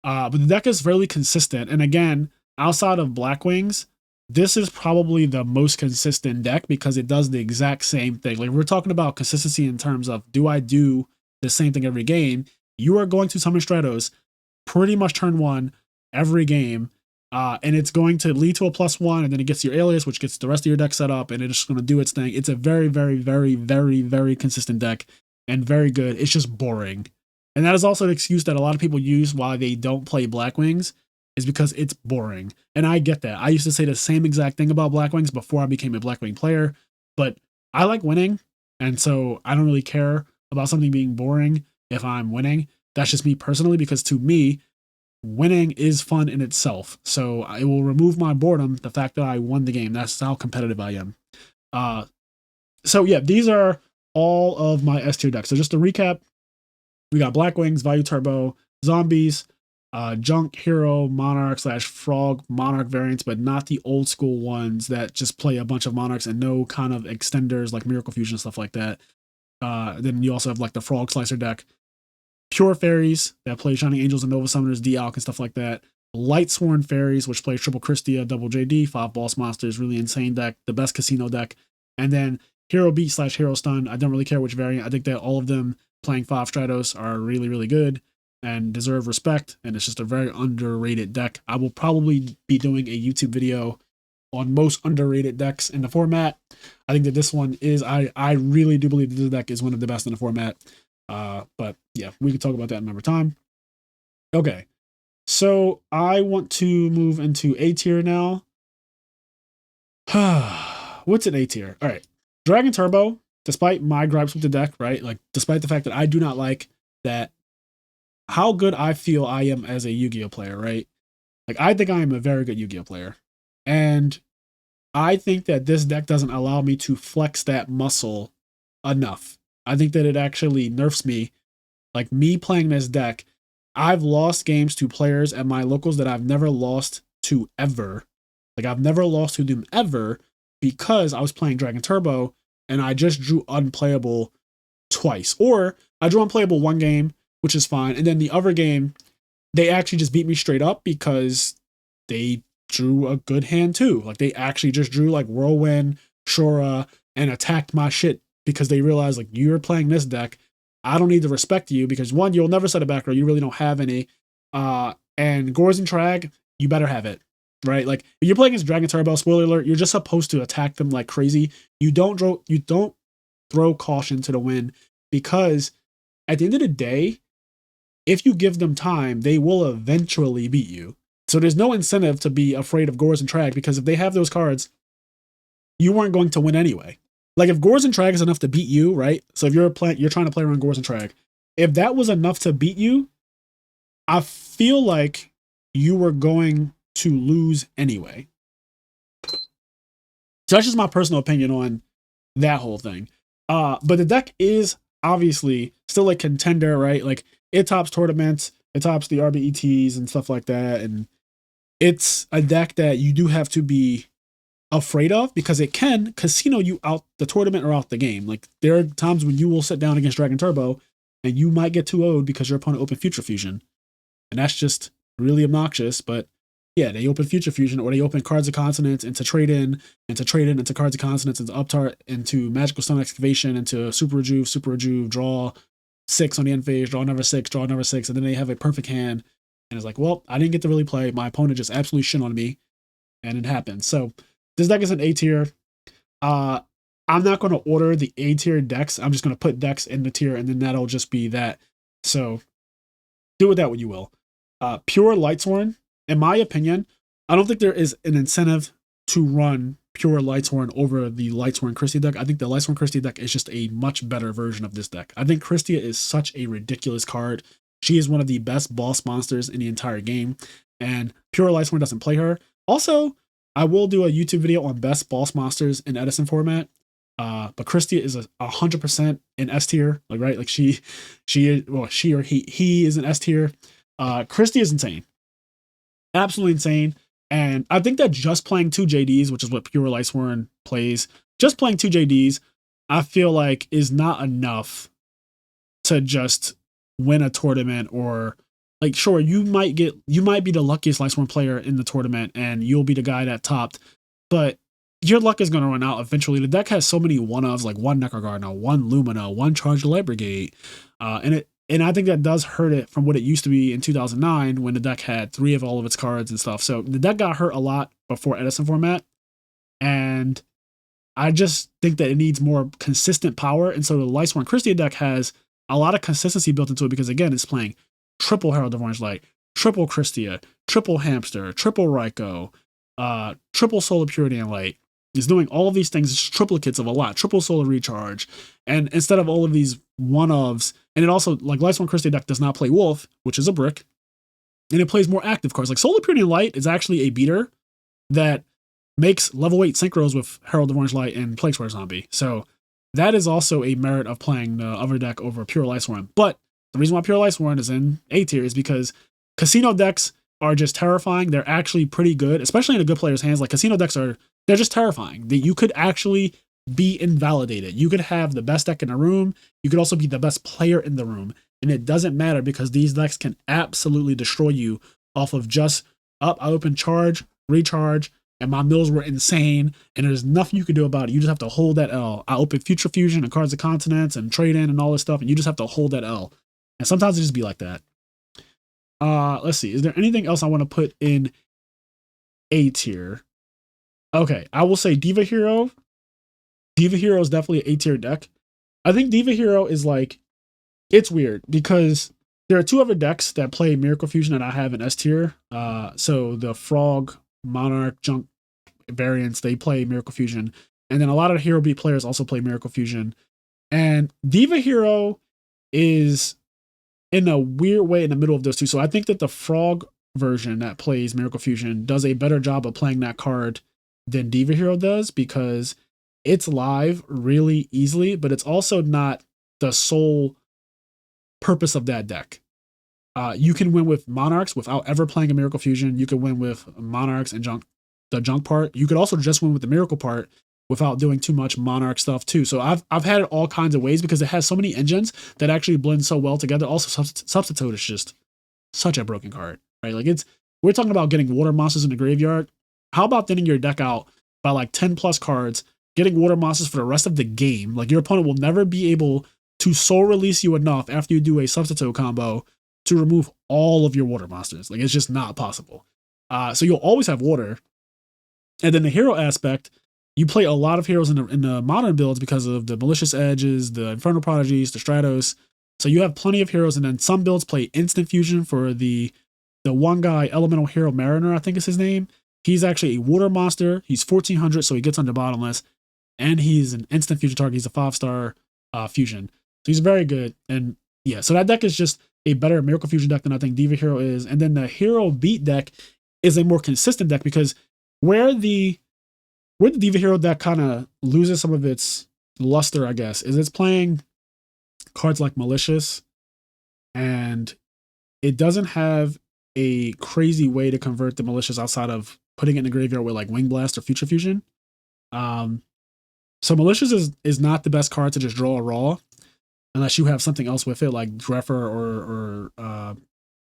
But the deck is fairly consistent. And again, outside of Black Wings, this is probably the most consistent deck because it does the exact same thing. Like, we're talking about consistency in terms of, do I do the same thing every game? You are going to summon Stratos pretty much turn 1 every game. And it's going to lead to a +1, and then it gets your Alias, which gets the rest of your deck set up, and it's just going to do its thing. It's a very, very, very, very, very consistent deck, and very good. It's just boring. And that is also an excuse that a lot of people use why they don't play Black Wings, is because it's boring. And I get that. I used to say the same exact thing about Black Wings before I became a Black Wing player, but I like winning, and so I don't really care about something being boring if I'm winning. That's just me personally, because to me, winning is fun in itself. So it will remove my boredom, the fact that I won the game. That's how competitive I am. So yeah, these are all of my S tier decks. So just to recap, we got Black Wings, Value Turbo, Zombies, Junk, Hero, Monarch / Frog, Monarch variants, but not the old school ones that just play a bunch of Monarchs and no kind of extenders like Miracle Fusion, stuff like that. Then you also have like the Frog Slicer deck. Pure Fairies that play Shining Angels and Nova Summoners, D-Alk and stuff like that. Lightsworn Fairies, which play triple Christia, double JD, 5 Boss Monsters, really insane deck, the best casino deck. And then Hero Beat / Hero Stun. I don't really care which variant. I think that all of them playing 5 Stratos are really, really good and deserve respect. And it's just a very underrated deck. I will probably be doing a YouTube video on most underrated decks in the format. I think that this one is, I really do believe this deck is one of the best in the format. But yeah, we can talk about that another time. Okay, so I want to move into A tier now. What's an A tier? All right, Dragon Turbo. Despite my gripes with the deck, right? Like, despite the fact that I do not like that, how good I feel I am as a Yu-Gi-Oh player, right? Like, I think I am a very good Yu-Gi-Oh player, and I think that this deck doesn't allow me to flex that muscle enough. I think that it actually nerfs me. Like, me playing this deck, I've lost games to players at my locals that I've never lost to ever. Like, I've never lost to them ever because I was playing Dragon Turbo and I just drew unplayable twice. Or I drew unplayable one game, which is fine. And then the other game, they actually just beat me straight up because they drew a good hand too. Like, they actually just drew like Whirlwind, Shura, and attacked my shit because they realized, like, you're playing this deck. I don't need to respect you because, one, you'll never set a back row. You really don't have any. And Gores and Trag, you better have it, right? Like, if you're playing against Dragon Turbo, spoiler alert, you're just supposed to attack them like crazy. You don't throw caution to the wind, because at the end of the day, if you give them time, they will eventually beat you. So there's no incentive to be afraid of Gores and Trag, because if they have those cards, you weren't going to win anyway. Like, if Gores and Trag is enough to beat you, right? So if you're trying to play around Gores and Trag, if that was enough to beat you, I feel like you were going to lose anyway. So that's just my personal opinion on that whole thing. But the deck is obviously still a contender, right? Like, it tops tournaments, it tops the RBETs and stuff like that, and it's a deck that you do have to be afraid of, because it can casino you out the tournament or out the game. Like, there are times when you will sit down against Dragon Turbo and you might get 2-0'd because your opponent opened Future Fusion, and that's just really obnoxious. But yeah, they open Future Fusion, or they open Cards of Consonance into trade in into Cards of Consonance, into Uptart, into Magical Stone Excavation, into Super Rejuve, draw 6 on the end phase, draw another 6, and then they have a perfect hand, and it's like, well, I didn't get to really play. My opponent just absolutely shit on me, and it happens. So this deck is an A tier. I'm not going to order the A tier decks. I'm just going to put decks in the tier, and then that'll just be that. So do with that what you will. Pure Lightsworn, in my opinion, I don't think there is an incentive to run Pure Lightsworn over the Lightsworn Christie deck. I think the Lightsworn Christie deck is just a much better version of this deck. I think Christia is such a ridiculous card. She is one of the best boss monsters in the entire game, and Pure Lightsworn doesn't play her. Also, I will do a YouTube video on best boss monsters in Edison format. But Christia is 100% in S tier, like, right? Like, he is an S tier. Christia is insane. Absolutely insane. And I think that just playing 2 JDs, which is what Pure Lightsworn plays, just playing 2 JDs, I feel like is not enough to just win a tournament. Or, like, sure, you might be the luckiest Lightsworn player in the tournament and you'll be the guy that topped, but your luck is going to run out eventually. The deck has so many one-ofs, like 1 Neckar Gardener, 1 Lumina, 1 Charge the Light Brigade. And I think that does hurt it from what it used to be in 2009 when the deck had 3 of all of its cards and stuff. So the deck got hurt a lot before Edison format. And I just think that it needs more consistent power. And so the Lightsworn Christia deck has a lot of consistency built into it because, again, it's playing triple Herald of Orange Light, triple Christia, triple Hamster, triple Raikou, triple Solar Purity and Light. It's doing all of these things, triplicates of a lot, triple Solar Recharge. And instead of all of these one-ofs. And it also, like, Lightsworn Christie deck does not play Wolf, which is a brick. And it plays more active cards. Like Solar Purity Light is actually a beater that makes level 8 synchros with Herald of Orange Light and Plague Square Zombie. So that is also a merit of playing the other deck over Pure Lightsworn. But the reason why Pure Lightsworn is in A tier is because casino decks are just terrifying. They're actually pretty good, especially in a good player's hands. Like casino decks they're just terrifying. That you could actually be invalidated. You could have the best deck in the room. You could also be the best player in the room. And it doesn't matter because these decks can absolutely destroy you off of just I open charge, recharge, and my mills were insane, and there's nothing you can do about it. You just have to hold that L. I open Future Fusion and Cards of Continents and Trade In and all this stuff, and you just have to hold that L. And sometimes it just be like that. Let's see. Is there anything else I want to put in A tier? Okay, I will say Diva Hero. Diva Hero is definitely an A tier deck. I think Diva Hero is like, it's weird because there are two other decks that play Miracle Fusion that I have in S tier. So the Frog, Monarch, Junk variants, they play Miracle Fusion. And then a lot of Hero Beat players also play Miracle Fusion. And Diva Hero is in a weird way in the middle of those two. So I think that the Frog version that plays Miracle Fusion does a better job of playing that card than Diva Hero does because it's live really easily, but it's also not the sole purpose of that deck. You can win with Monarchs without ever playing a Miracle Fusion. You can win with Monarchs and the junk part. You could also just win with the Miracle part without doing too much Monarch stuff too. So I've had it all kinds of ways because it has so many engines that actually blend so well together. Also, Substitute is just such a broken card, right? Like we're talking about getting water monsters in the graveyard. How about thinning your deck out by like 10 plus cards, getting water monsters for the rest of the game? Like your opponent will never be able to soul release you enough after you do a Substitute combo to remove all of your water monsters. Like it's just not possible. So you'll always have water. And then the hero aspect, you play a lot of heroes in the modern builds because of the Malicious Edges, the Infernal Prodigies, the Stratos. So you have plenty of heroes, and then some builds play Instant Fusion for the one guy, Elemental Hero Mariner, I think is his name. He's actually a water monster. He's 1400, so he gets under bottomless. And he's an instant fusion target. He's a 5-star fusion. So he's very good. And yeah, so that deck is just a better Miracle Fusion deck than I think Diva Hero is. And then the Hero Beat deck is a more consistent deck because where the Diva Hero deck kind of loses some of its luster, I guess, is it's playing cards like Malicious, and it doesn't have a crazy way to convert the Malicious outside of putting it in the graveyard with like Wing Blast or Future Fusion. So Malicious is not the best card to just draw a raw unless you have something else with it like Dreffer or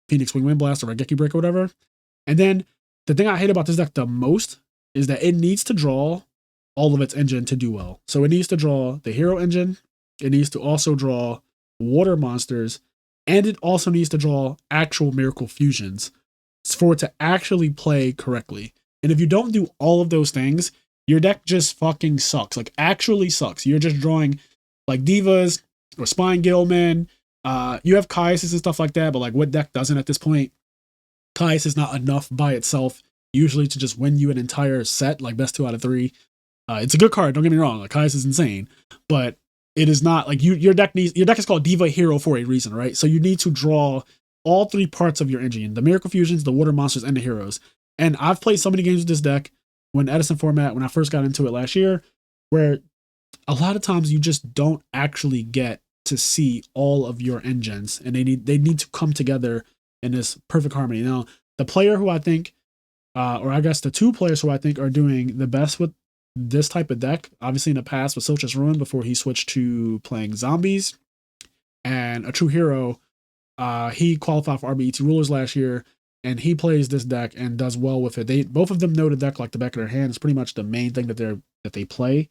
Phoenix Wing Blast or Raigeki Break or whatever. And then the thing I hate about this deck the most is that it needs to draw all of its engine to do well. So it needs to draw the hero engine. It needs to also draw water monsters. And it also needs to draw actual Miracle Fusions for it to actually play correctly. And if you don't do all of those things, your deck just fucking sucks. Like actually sucks. You're just drawing like Divas or Spine Gilman. You have Caius and stuff like that, but like what deck doesn't at this point? Caius is not enough by itself usually to just win you an entire set, like best 2 out of 3. It's a good card, don't get me wrong. Like Caius is insane, but it is not like your deck is called Diva Hero for a reason, right? So you need to draw all 3 parts of your engine, the Miracle Fusions, the water monsters, and the heroes. And I've played so many games with this deck when Edison format, when I first got into it last year, where a lot of times you just don't actually get to see all of your engines, and they need to come together in this perfect harmony. Now, the player who I think, or I guess the 2 players who I think are doing the best with this type of deck, obviously in the past was Silchus Ruin before he switched to playing zombies, and a true hero. He qualified for RBET Rulers last year, and he plays this deck and does well with it. Both of them know the deck like the back of their hand. It's pretty much the main thing that they play,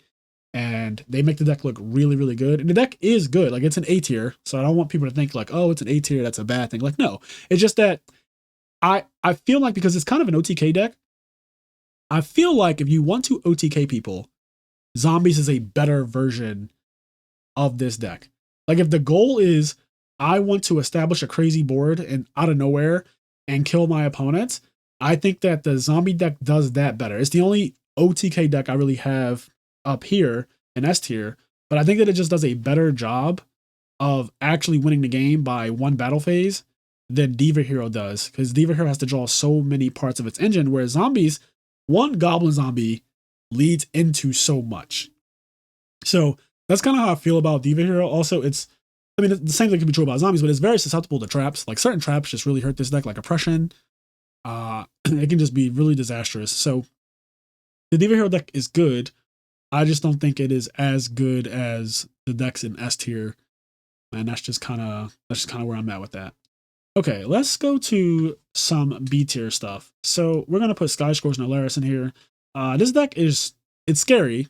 and they make the deck look really, really good. And the deck is good. Like it's an A tier, so I don't want people to think like, oh, it's an A tier, that's a bad thing. Like no, it's just that I feel like because it's kind of an OTK deck, I feel like if you want to OTK people, Zombies is a better version of this deck. Like if the goal is I want to establish a crazy board and out of nowhere and kill my opponents, I think that the zombie deck does that better. It's the only OTK deck I really have up here in S tier, but I think that it just does a better job of actually winning the game by one battle phase than Diva Hero does, because Diva Hero has to draw so many parts of its engine, whereas zombies, one goblin zombie leads into so much. So that's kind of how I feel about Diva Hero. Also, I mean, the same thing can be true about zombies, but it's very susceptible to traps. Like certain traps just really hurt this deck, like oppression. It can just be really disastrous. So the Diva Hero deck is good. I just don't think it is as good as the decks in S tier. And that's just kind of where I'm at with that. Okay, let's go to some B tier stuff. So we're gonna put Sky Scourge and Alaris in here. This deck it's scary,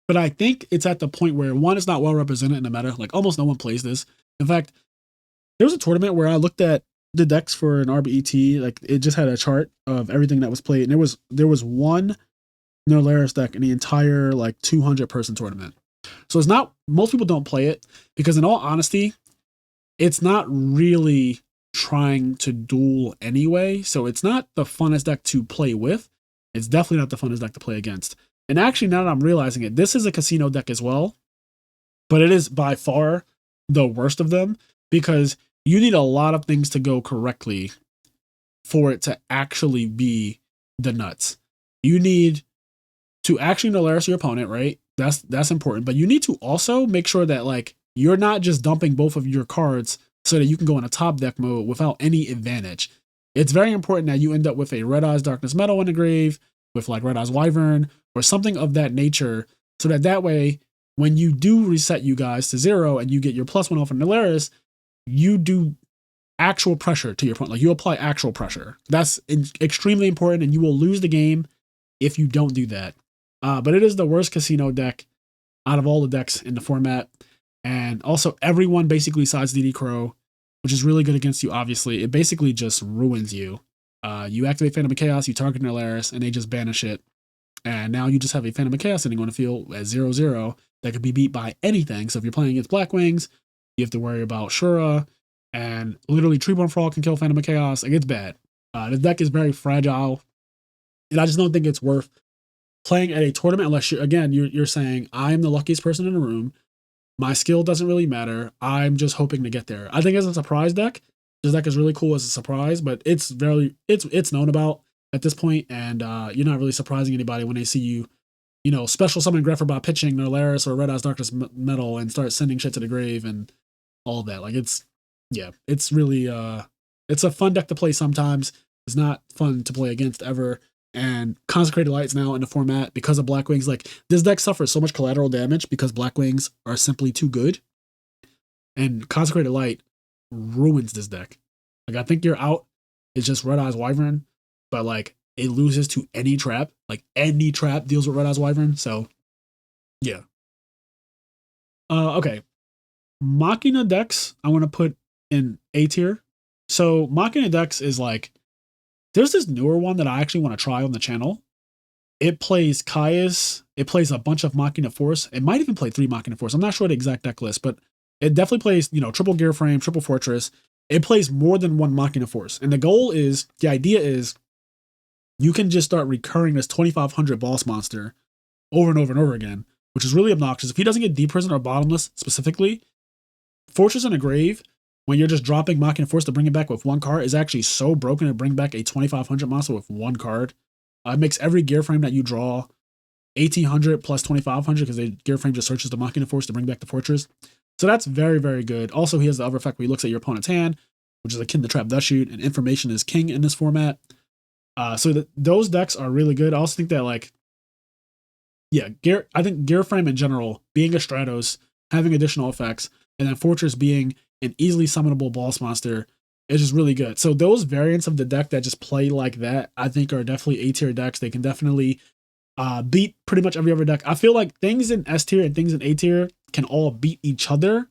but I think it's at the point where one, it's not well represented in the meta. Like almost no one plays this. In fact, there was a tournament where I looked at the decks for an RBET. Like it just had a chart of everything that was played, and there was one Alaris deck in the entire like 200-person tournament. So it's not, most people don't play it because in all honesty, it's not really trying to duel anyway. So it's not the funnest deck to play with. It's definitely not the funnest deck to play against. And actually, now that I'm realizing it, this is a casino deck as well, but it is by far the worst of them because you need a lot of things to go correctly for it to actually be the nuts. You need to actually Alaris your opponent, right? That's important. But you need to also make sure that like you're not just dumping both of your cards so that you can go in a top deck mode without any advantage. It's very important that you end up with a Red Eyes Darkness Metal in the grave, with like Red Eyes Wyvern, or something of that nature, so that way, when you do reset you guys to 0 and you get your +1 off of Alaris, you do actual pressure to your opponent. Like you apply actual pressure. That's extremely important, and you will lose the game if you don't do that. But it is the worst casino deck out of all the decks in the format. And also everyone basically sides DD Crow, which is really good against you, obviously. It basically just ruins you. You activate Phantom of Chaos, you target Alaris, and they just banish it. And now you just have a Phantom of Chaos sitting on the field at 0/0 that could be beat by anything. So if you're playing against Black Wings, you have to worry about Shura, and literally Treeborn Frog can kill Phantom of Chaos. Like, it's bad. The deck is very fragile, and I just don't think it's worth playing at a tournament unless you're saying, I am the luckiest person in the room. My skill doesn't really matter. I'm just hoping to get there. I think as a surprise deck, this deck is really cool as a surprise, but it's known about at this point, and you're not really surprising anybody when they see you special summon Grepher by pitching Alaris or Red Eyes Darkness Metal and start sending shit to the grave and all of that. Like it's really it's a fun deck to play sometimes. It's not fun to play against ever. And Consecrated Light's now in the format because of Black Wings. Like, this deck suffers so much collateral damage because Black Wings are simply too good. And Consecrated Light ruins this deck. Like, I think your out is just Red Eyes Wyvern, but like it loses to any trap. Like any trap deals with Red Eyes Wyvern. So yeah. Okay. Machina decks I want to put in A tier. So Machina decks is like, there's this newer one that I actually want to try on the channel. It plays Caius. It plays a bunch of Machina Force. It might even play 3 Machina Force. I'm not sure the exact deck list, but it definitely plays, triple Gear Frame, triple Fortress. It plays more than 1 Machina Force. And the idea is, you can just start recurring this 2500 boss monster over and over and over again, which is really obnoxious. If he doesn't get Deep Prison or Bottomless specifically, Fortress in a Grave, when you're just dropping Machina Force to bring it back with 1 card, is actually so broken to bring back a 2500 monster with 1 card. It makes every gear frame that you draw 1800 plus 2500 because the gear frame just searches the Machina Force to bring back the Fortress. So that's very, very good. Also, he has the other effect where he looks at your opponent's hand, which is akin to Trap Dust Shoot, and Information is king in this format. Those decks are really good. I also think that I think gear frame in general, being a Stratos, having additional effects, and then Fortress being an easily summonable boss monster is just really good. So those variants of the deck that just play like that, I think are definitely A tier decks. They can definitely beat pretty much every other deck. I feel like things in S tier and things in A tier can all beat each other,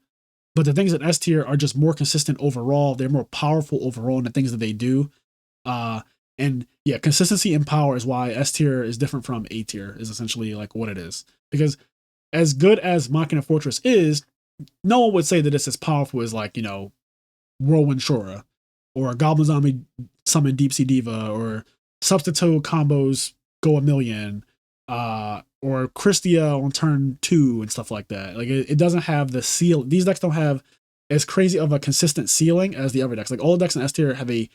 but the things in S tier are just more consistent overall. They're more powerful overall in the things that they do. Consistency and power is why S tier is different from A tier, is essentially like what it is. Because as good as Machina Fortress is, no one would say that it's as powerful as Whirlwind Shura, or Goblin Zombie summon Deep Sea Diva, or Substitute combos go a million, or Christia on turn 2 and stuff like that. Like it doesn't have the seal. These decks don't have as crazy of a consistent ceiling as the other decks. Like all the decks in S tier have a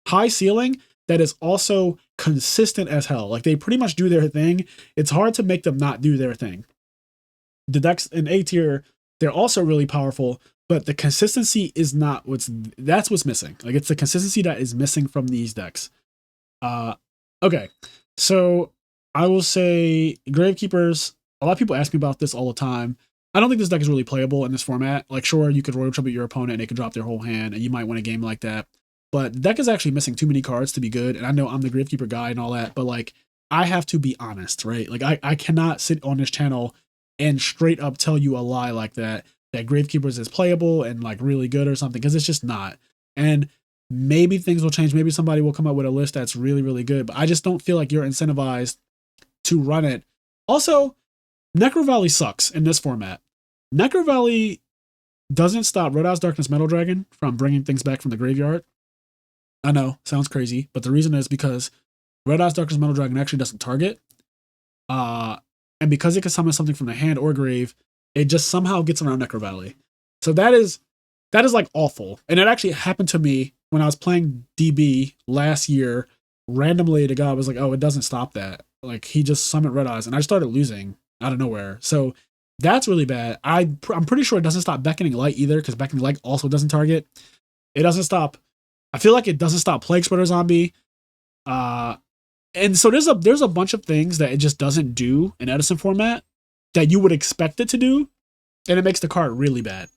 high ceiling that is also consistent as hell. Like they pretty much do their thing. It's hard to make them not do their thing. The decks in A tier, they're also really powerful, but the consistency is not that's what's missing. Like it's the consistency that is missing from these decks. Okay. So I will say Gravekeepers, a lot of people ask me about this all the time. I don't think this deck is really playable in this format. Like sure, you could Royal Tribute your opponent and they could drop their whole hand and you might win a game like that. But the deck is actually missing too many cards to be good. And I know I'm the Gravekeeper guy and all that, but like I have to be honest, right? Like I cannot sit on this channel and straight up tell you a lie like that Gravekeepers is playable and like really good or something, because it's just not. And maybe things will change. Maybe somebody will come up with a list that's really, really good, but I just don't feel like you're incentivized to run it. Also, Necro Valley sucks in this format. Necro Valley doesn't stop Red Eyes Darkness Metal Dragon from bringing things back from the graveyard. I know, sounds crazy, but the reason is because Red Eyes Darkness Metal Dragon actually doesn't target. And because it can summon something from the hand or grave, it just somehow gets around Necro Valley. So that is like awful. And it actually happened to me when I was playing DB last year. Randomly, the guy was like, oh, it doesn't stop that. Like, he just summoned Red Eyes, and I started losing out of nowhere. So that's really bad. I'm pretty sure it doesn't stop Beckoning Light either, because Beckoning Light also doesn't target. It doesn't stop. I feel like it doesn't stop Plague Spreader Zombie. And so there's a bunch of things that it just doesn't do in Edison format that you would expect it to do, and it makes the card really bad.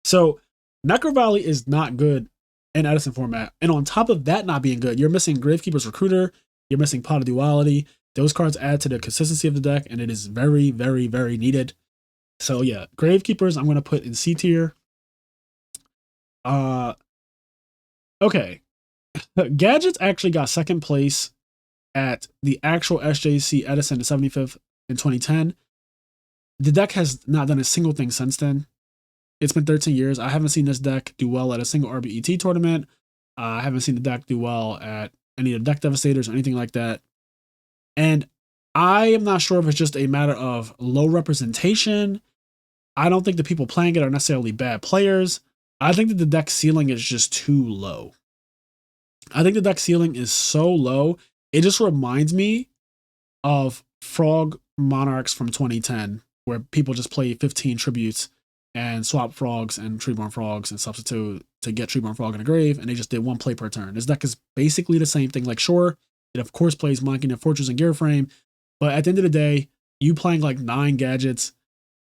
So Necro Valley is not good in Edison format, and on top of that not being good, you're missing Gravekeeper's Recruiter, you're missing Pot of Duality. Those cards add to the consistency of the deck, and it is very, very, very needed. So yeah, Gravekeepers I'm going to put in C tier. Okay. Gadgets actually got second place at the actual SJC Edison the 75th in 2010. The deck has not done a single thing since then. It's been 13 years. I haven't seen this deck do well at a single RBET tournament. I haven't seen the deck do well at any of the deck devastators or anything like that. And I am not sure if it's just a matter of low representation. I don't think the people playing it are necessarily bad players. I think that the deck ceiling is just too low. I think the deck ceiling is so low. It just reminds me of Frog Monarchs from 2010, where people just play 15 tributes and swap frogs and Treeborn Frogs and substitute to get Treeborn Frog in a grave, and they just did one play per turn. This deck is basically the same thing. Like, sure, it of course plays Monkey and Fortress and Gear Frame, but at the end of the day, you playing like 9 gadgets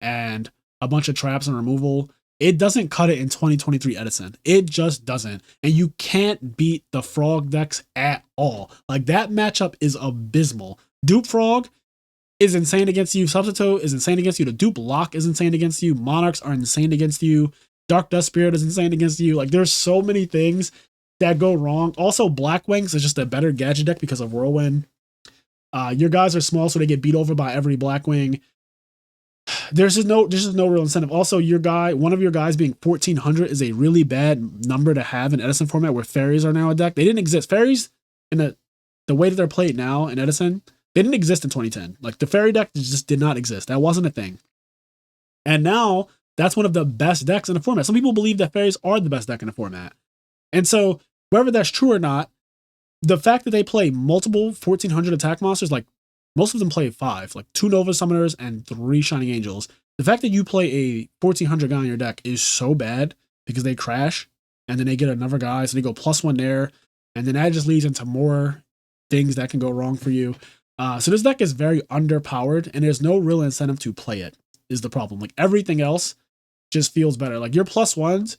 and a bunch of traps and removal, it doesn't cut it in 2023 Edison. It just doesn't. And you can't beat the frog decks at all. Like, that matchup is abysmal. Dupe Frog is insane against you. Substitute is insane against you. The Dupe Lock is insane against you. Monarchs are insane against you. Dark Dust Spirit is insane against you. Like, there's so many things that go wrong. Also, Black Wings is just a better gadget deck because of Whirlwind. Your guys are small, so they get beat over by every Blackwing. There's just no real incentive. Also, one of your guys being 1400 is a really bad number to have in Edison format, where fairies are now a deck. They didn't exist. Fairies in the way that they're played now in Edison, they didn't exist in 2010. Like, the fairy deck just did not exist. That wasn't a thing. And now that's one of the best decks in the format. Some people believe that fairies are the best deck in the format. And so, whether that's true or not, the fact that they play multiple 1400 attack monsters, like most of them play 5, like 2 Nova Summoners and 3 Shining Angels. The fact that you play a 1400 guy on your deck is so bad because they crash and then they get another guy, so they go +1 there, and then that just leads into more things that can go wrong for you. So this deck is very underpowered, and there's no real incentive to play it, is the problem. Like, everything else just feels better. Like, your +1s,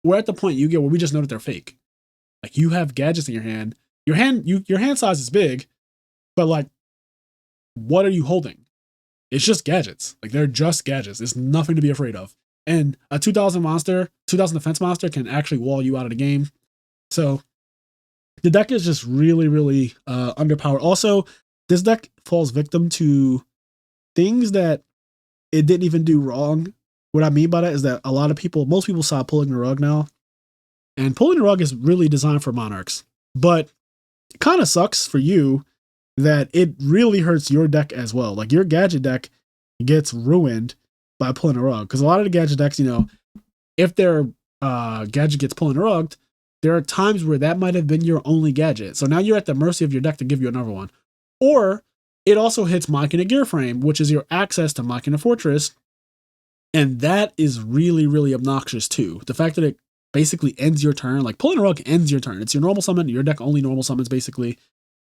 we're at the point Yugioh where we just know that they're fake. Like, you have gadgets in your hand. Your hand size is big, but like, what are you holding? It's just gadgets. Like, they're just gadgets. There's nothing to be afraid of. And a 2000 defense monster can actually wall you out of the game. So the deck is just really, really underpowered. Also, this deck falls victim to things that it didn't even do wrong. What I mean by that is that most people saw Pulling the Rug now. And Pulling the Rug is really designed for Monarchs. But it kind of sucks for you that it really hurts your deck as well. Like your gadget deck gets ruined by pulling a rug. Because a lot of the gadget decks, if their gadget gets pulling a rug, there are times where that might have been your only gadget. So now you're at the mercy of your deck to give you another one. Or it also hits Machina Gear Frame, which is your access to Machina Fortress. And that is really, really obnoxious too. The fact that it basically ends your turn, like pulling a rug ends your turn. It's your normal summon, your deck only normal summons basically.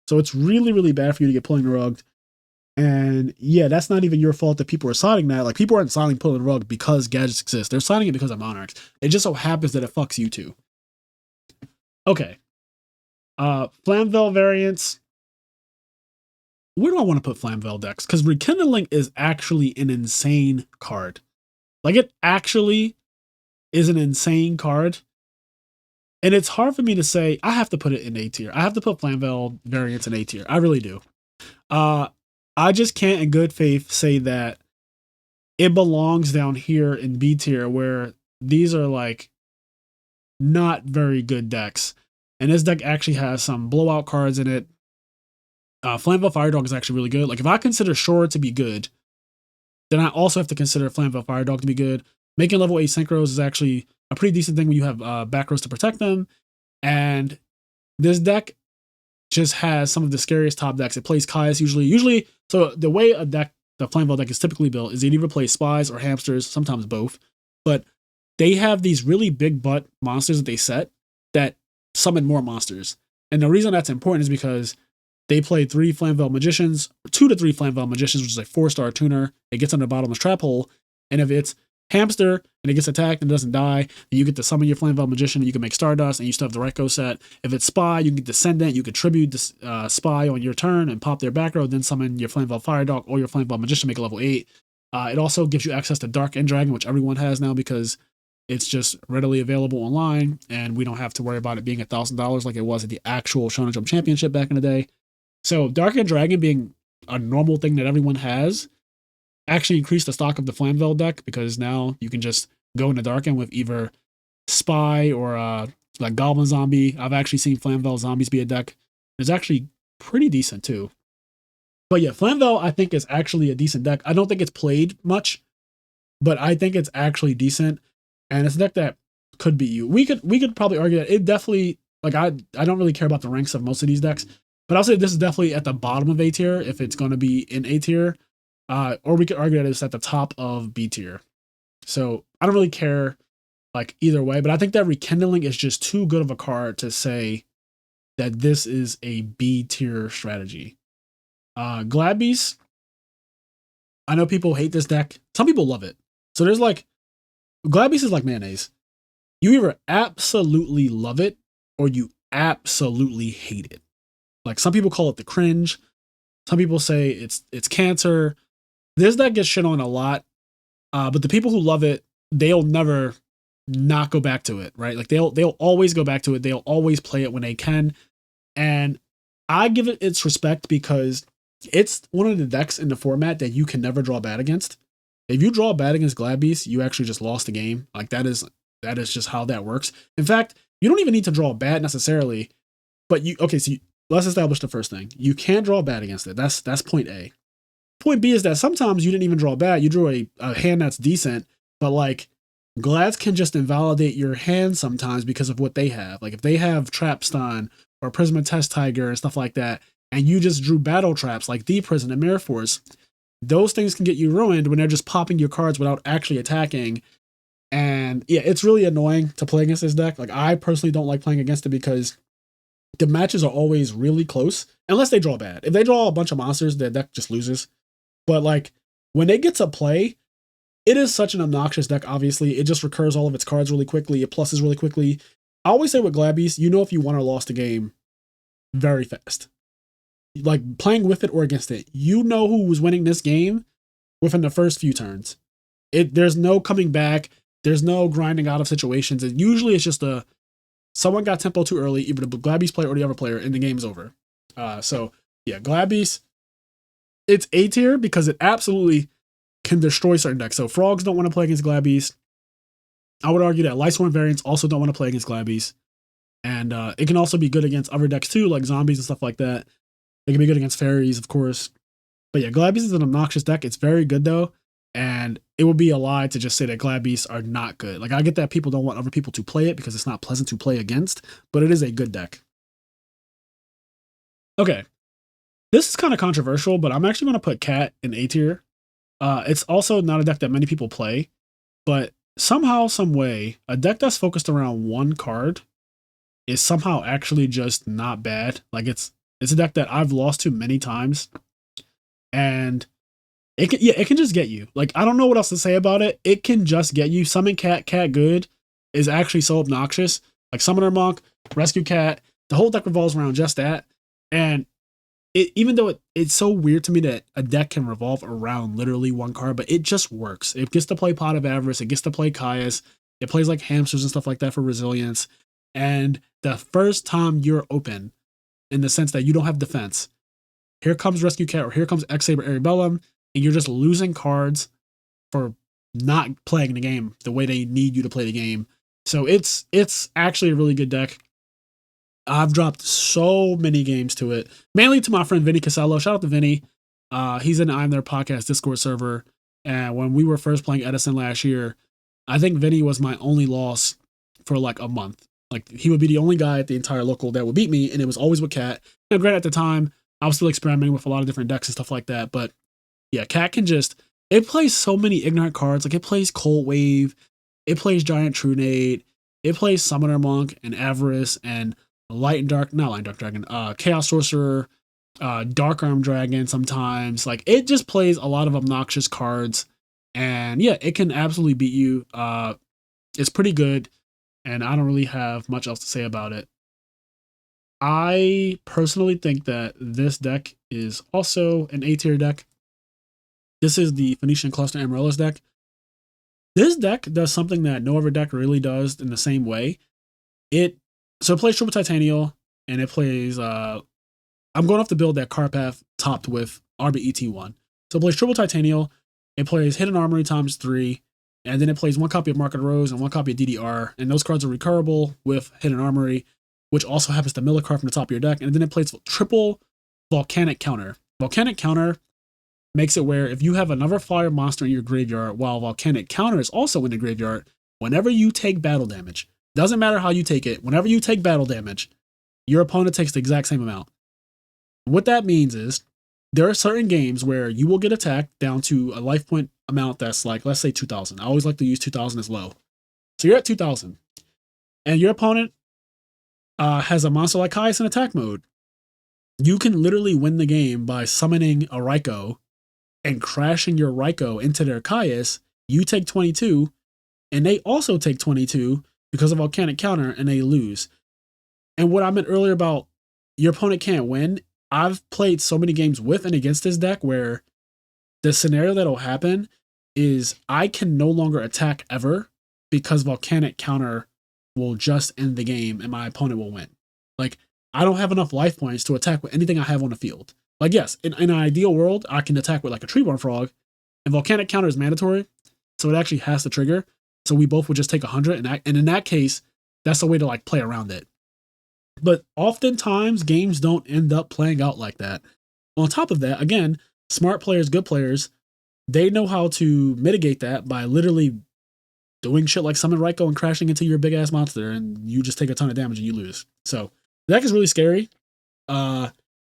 So it's really, really bad for you to get pulling a rug. And yeah, that's not even your fault that people are signing that. Like people aren't signing pulling a rug because gadgets exist. They're signing it because of Monarchs. It just so happens that it fucks you too. Okay. Flamvel variants. Where do I want to put Flamvel decks? Because Rekindling is actually an insane card. Like it actually is an insane card. And it's hard for me to say, I have to put it in A tier. I have to put Flamvel variants in A tier. I really do. I just can't in good faith say that it belongs down here in B tier where these are like not very good decks. And this deck actually has some blowout cards in it. Flamvel Fire Dog is actually really good. Like if I consider Shore to be good, then I also have to consider Flamvel Fire Dog to be good. Making level 8 synchros is actually a pretty decent thing when you have back rows to protect them. And this deck just has some of the scariest top decks. It plays Caius usually. So the way the Flamvel deck is typically built is it either plays spies or hamsters, sometimes both. But they have these really big butt monsters that they set that summon more monsters. And the reason that's important is because they play 3 Flamvel Magicians, 2 to 3 Flamvel Magicians, which is a 4-star tuner. It gets on the bottomless trap hole. And if it's hamster and it gets attacked and doesn't die, then you get to summon your Flamvel Magician and you can make Stardust and you still have the Reiko set. If it's spy, you can get Descendant, you can tribute the spy on your turn and pop their back row, then summon your Flamvel Fire Dog or your Flamvel Magician, make a level 8. It also gives you access to Dark End Dragon, which everyone has now because it's just readily available online and we don't have to worry about it being $1,000 like it was at the actual Shonen Jump Championship back in the day. So Dark End Dragon being a normal thing that everyone has actually increased the stock of the Flamvel deck because now you can just go into Dark End with either Spy or like Goblin Zombie. I've actually seen Flamvel Zombies be a deck. It's actually pretty decent too. But yeah, Flamvel I think is actually a decent deck. I don't think it's played much, but I think it's actually decent. And it's a deck that could beat you. We could probably argue that it definitely, like I don't really care about the ranks of most of these decks, but I'll say this is definitely at the bottom of A tier if it's going to be in A tier. Or we could argue that it's at the top of B tier. So I don't really care like either way, but I think that Rekindling is just too good of a card to say that this is a B tier strategy. Glad Beast. I know people hate this deck. Some people love it. So there's like, Glad Beast is like mayonnaise. You either absolutely love it or you absolutely hate it. Like some people call it the cringe. Some people say it's cancer. This deck gets shit on a lot. But the people who love it, they'll never not go back to it, right? Like they'll always go back to it. They'll always play it when they can. And I give it its respect because it's one of the decks in the format that you can never draw bad against. If you draw bad against Glad Beast, you actually just lost the game. Like that is just how that works. In fact, you don't even need to draw bad necessarily, but let's establish the first thing. You can't draw bad against it. That's point A. Point B is that sometimes you didn't even draw bad. You drew a hand that's decent, but like Glads can just invalidate your hand sometimes because of what they have. Like if they have Trapstein or Prismatest Tiger and stuff like that, and you just drew battle traps like Deep Prison and Mirror Force, those things can get you ruined when they're just popping your cards without actually attacking. And yeah, it's really annoying to play against this deck. Like I personally don't like playing against it because the matches are always really close unless they draw bad. If they draw a bunch of monsters, the deck just loses. But like when they get to play, it is such an obnoxious deck. Obviously, it just recurs all of its cards really quickly. It pluses really quickly. I always say with Glad Beast, you know if you won or lost a game very fast. Like playing with it or against it, you know who was winning this game within the first few turns. There's no coming back. There's no grinding out of situations. And usually it's just someone got tempo too early, either the Glad Beast player or the other player, and the game's over. So yeah, Glad Beast, it's A tier because it absolutely can destroy certain decks. So Frogs don't want to play against Glad Beast. I would argue that Lightsworn variants also don't want to play against Glad Beast. And it can also be good against other decks too, like zombies and stuff like that. They can be good against fairies, of course. But yeah, Glad Beast is an obnoxious deck. It's very good though. And it would be a lie to just say that Glad Beasts are not good. Like, I get that people don't want other people to play it because it's not pleasant to play against, but it is a good deck. Okay. This is kind of controversial, but I'm actually going to put Cat in A tier. It's also not a deck that many people play, but somehow, some way, a deck that's focused around one card is somehow actually just not bad. Like, it's a deck that I've lost to many times, and it can just get you. Like, I don't know what else to say about it. It can just get you. Summon Cat Good is actually so obnoxious. Like, Summoner Monk, Rescue Cat, the whole deck revolves around just that. And even though it's so weird to me that a deck can revolve around literally one card, but it just works. It gets to play Pot of Avarice, it gets to play Caius, it plays like hamsters and stuff like that for resilience. And the first time you're open, in the sense that you don't have defense, here comes Rescue Cat or here comes X-Saber Erebellum, and you're just losing cards for not playing the game the way they need you to play the game. So it's actually a really good deck. I've dropped so many games to it, mainly to my friend Vinny Casello. Shout out to Vinny. He's in the IMNerd Podcast Discord server. And when we were first playing Edison last year, I think Vinny was my only loss for like a month. Like, he would be the only guy at the entire local that would beat me, and it was always with Cat. Now, granted, at the time, I was still experimenting with a lot of different decks and stuff like that. But yeah, Cat can just, it plays so many ignorant cards. Like, it plays Cold Wave, it plays Giant Trunade, it plays Summoner Monk and Avarice and Not Light and Dark Dragon, Chaos Sorcerer, Dark Arm Dragon sometimes. Like, it just plays a lot of obnoxious cards. And yeah, it can absolutely beat you. It's pretty good, and I don't really have much else to say about it. I personally think that this deck is also an A tier deck. This is the Phoenician Cluster Amaryllis deck. This deck does something that no other deck really does in the same way. It plays Triple Titanial, and it plays, I'm going off the build that Carpath topped with RBET1. So it plays Triple Titanial, it plays Hidden Armory ×3, and then it plays one copy of Market Rose and one copy of DDR, and those cards are recurable with Hidden Armory, which also happens to mill a card from the top of your deck, and then it plays triple Volcanic Counter. Volcanic Counter makes it where if you have another flyer monster in your graveyard while Volcanic Counter is also in the graveyard, whenever you take battle damage, doesn't matter how you take it, whenever you take battle damage, your opponent takes the exact same amount. What that means is, there are certain games where you will get attacked down to a life point amount that's like, let's say 2,000. I always like to use 2,000 as low. So you're at 2,000, and your opponent has a monster like Caius in attack mode. You can literally win the game by summoning a Raikou and crashing your Raikou into their Caius. You take 22, and they also take 22 because of Volcanic Counter, and they lose. And what I meant earlier about your opponent can't win, I've played so many games with and against this deck where the scenario that'll happen is I can no longer attack ever because Volcanic Counter will just end the game and my opponent will win. Like, I don't have enough life points to attack with anything I have on the field. Like, yes, in an ideal world, I can attack with like a Treeborn Frog, and Volcanic Counter is mandatory, so it actually has to trigger. So we both would just take 100, and in that case, that's a way to like play around it. But oftentimes, games don't end up playing out like that. On top of that, again, smart players, good players, they know how to mitigate that by literally doing shit like summon Raikou and crashing into your big ass monster, and you just take a ton of damage and you lose. So the deck is really scary.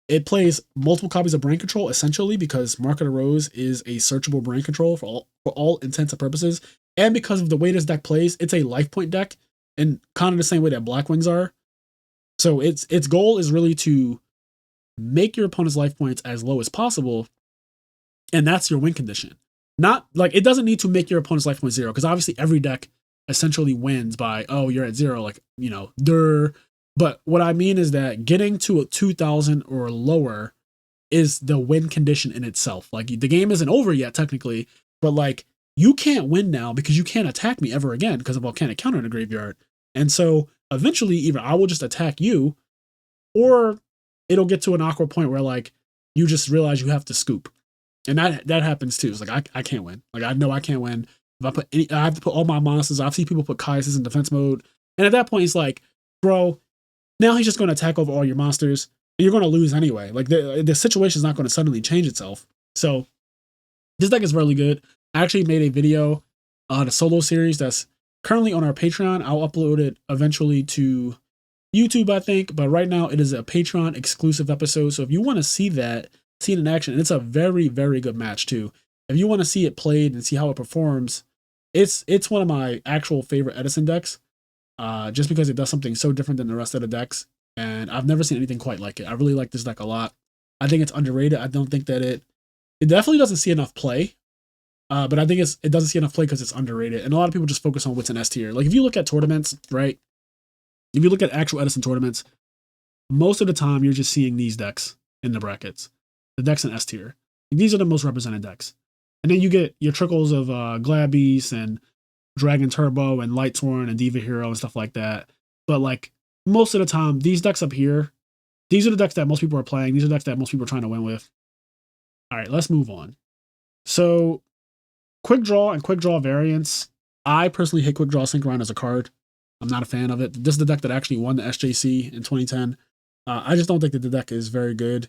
It plays multiple copies of Brain Control, essentially, because Market of Rose is a searchable Brain Control for all intents and purposes. And because of the way this deck plays, it's a life point deck, and kind of the same way that Black Wings are. So its goal is really to make your opponent's life points as low as possible, and that's your win condition. Not like, it doesn't need to make your opponent's life point 0, because obviously every deck essentially wins by, oh, you're at 0, like, you know, durr. But what I mean is that getting to a 2,000 or lower is the win condition in itself. Like, the game isn't over yet, technically, but like, you can't win now because you can't attack me ever again because of Volcanic Counter in the graveyard. And so eventually, either I will just attack you, or it'll get to an awkward point where like you just realize you have to scoop, and that happens too. It's like I can't win. Like, I know I can't win. If I have to put all my monsters. I've seen people put Caius in defense mode, and at that point, it's like, bro, now he's just going to attack over all your monsters. you're going to lose anyway. Like the situation is not going to suddenly change itself. So this deck is really good. I actually made a video on a solo series that's currently on our Patreon. I'll upload it eventually to YouTube, I think, but right now it is a Patreon exclusive episode. So if you want to see that, see it in action, and it's a very, very good match too. If you want to see it played and see how it performs, it's one of my actual favorite Edison decks, just because it does something so different than the rest of the decks. And I've never seen anything quite like it. I really like this deck a lot. I think it's underrated. I don't think that it definitely doesn't see enough play. But I think it doesn't see enough play because it's underrated. And a lot of people just focus on what's in S tier. Like if you look at tournaments, right? If you look at actual Edison tournaments, most of the time you're just seeing these decks in the brackets. The decks in S tier. These are the most represented decks. And then you get your trickles of Glad Beast and Dragon Turbo and Light Torn and Diva Hero and stuff like that. But like most of the time, these decks up here, these are the decks that most people are playing. These are decks that most people are trying to win with. All right, let's move on. So Quick Draw and Quick Draw variants. I personally hate Quick Draw Synchron as a card. I'm not a fan of it. This is the deck that actually won the SJC in 2010. I just don't think that the deck is very good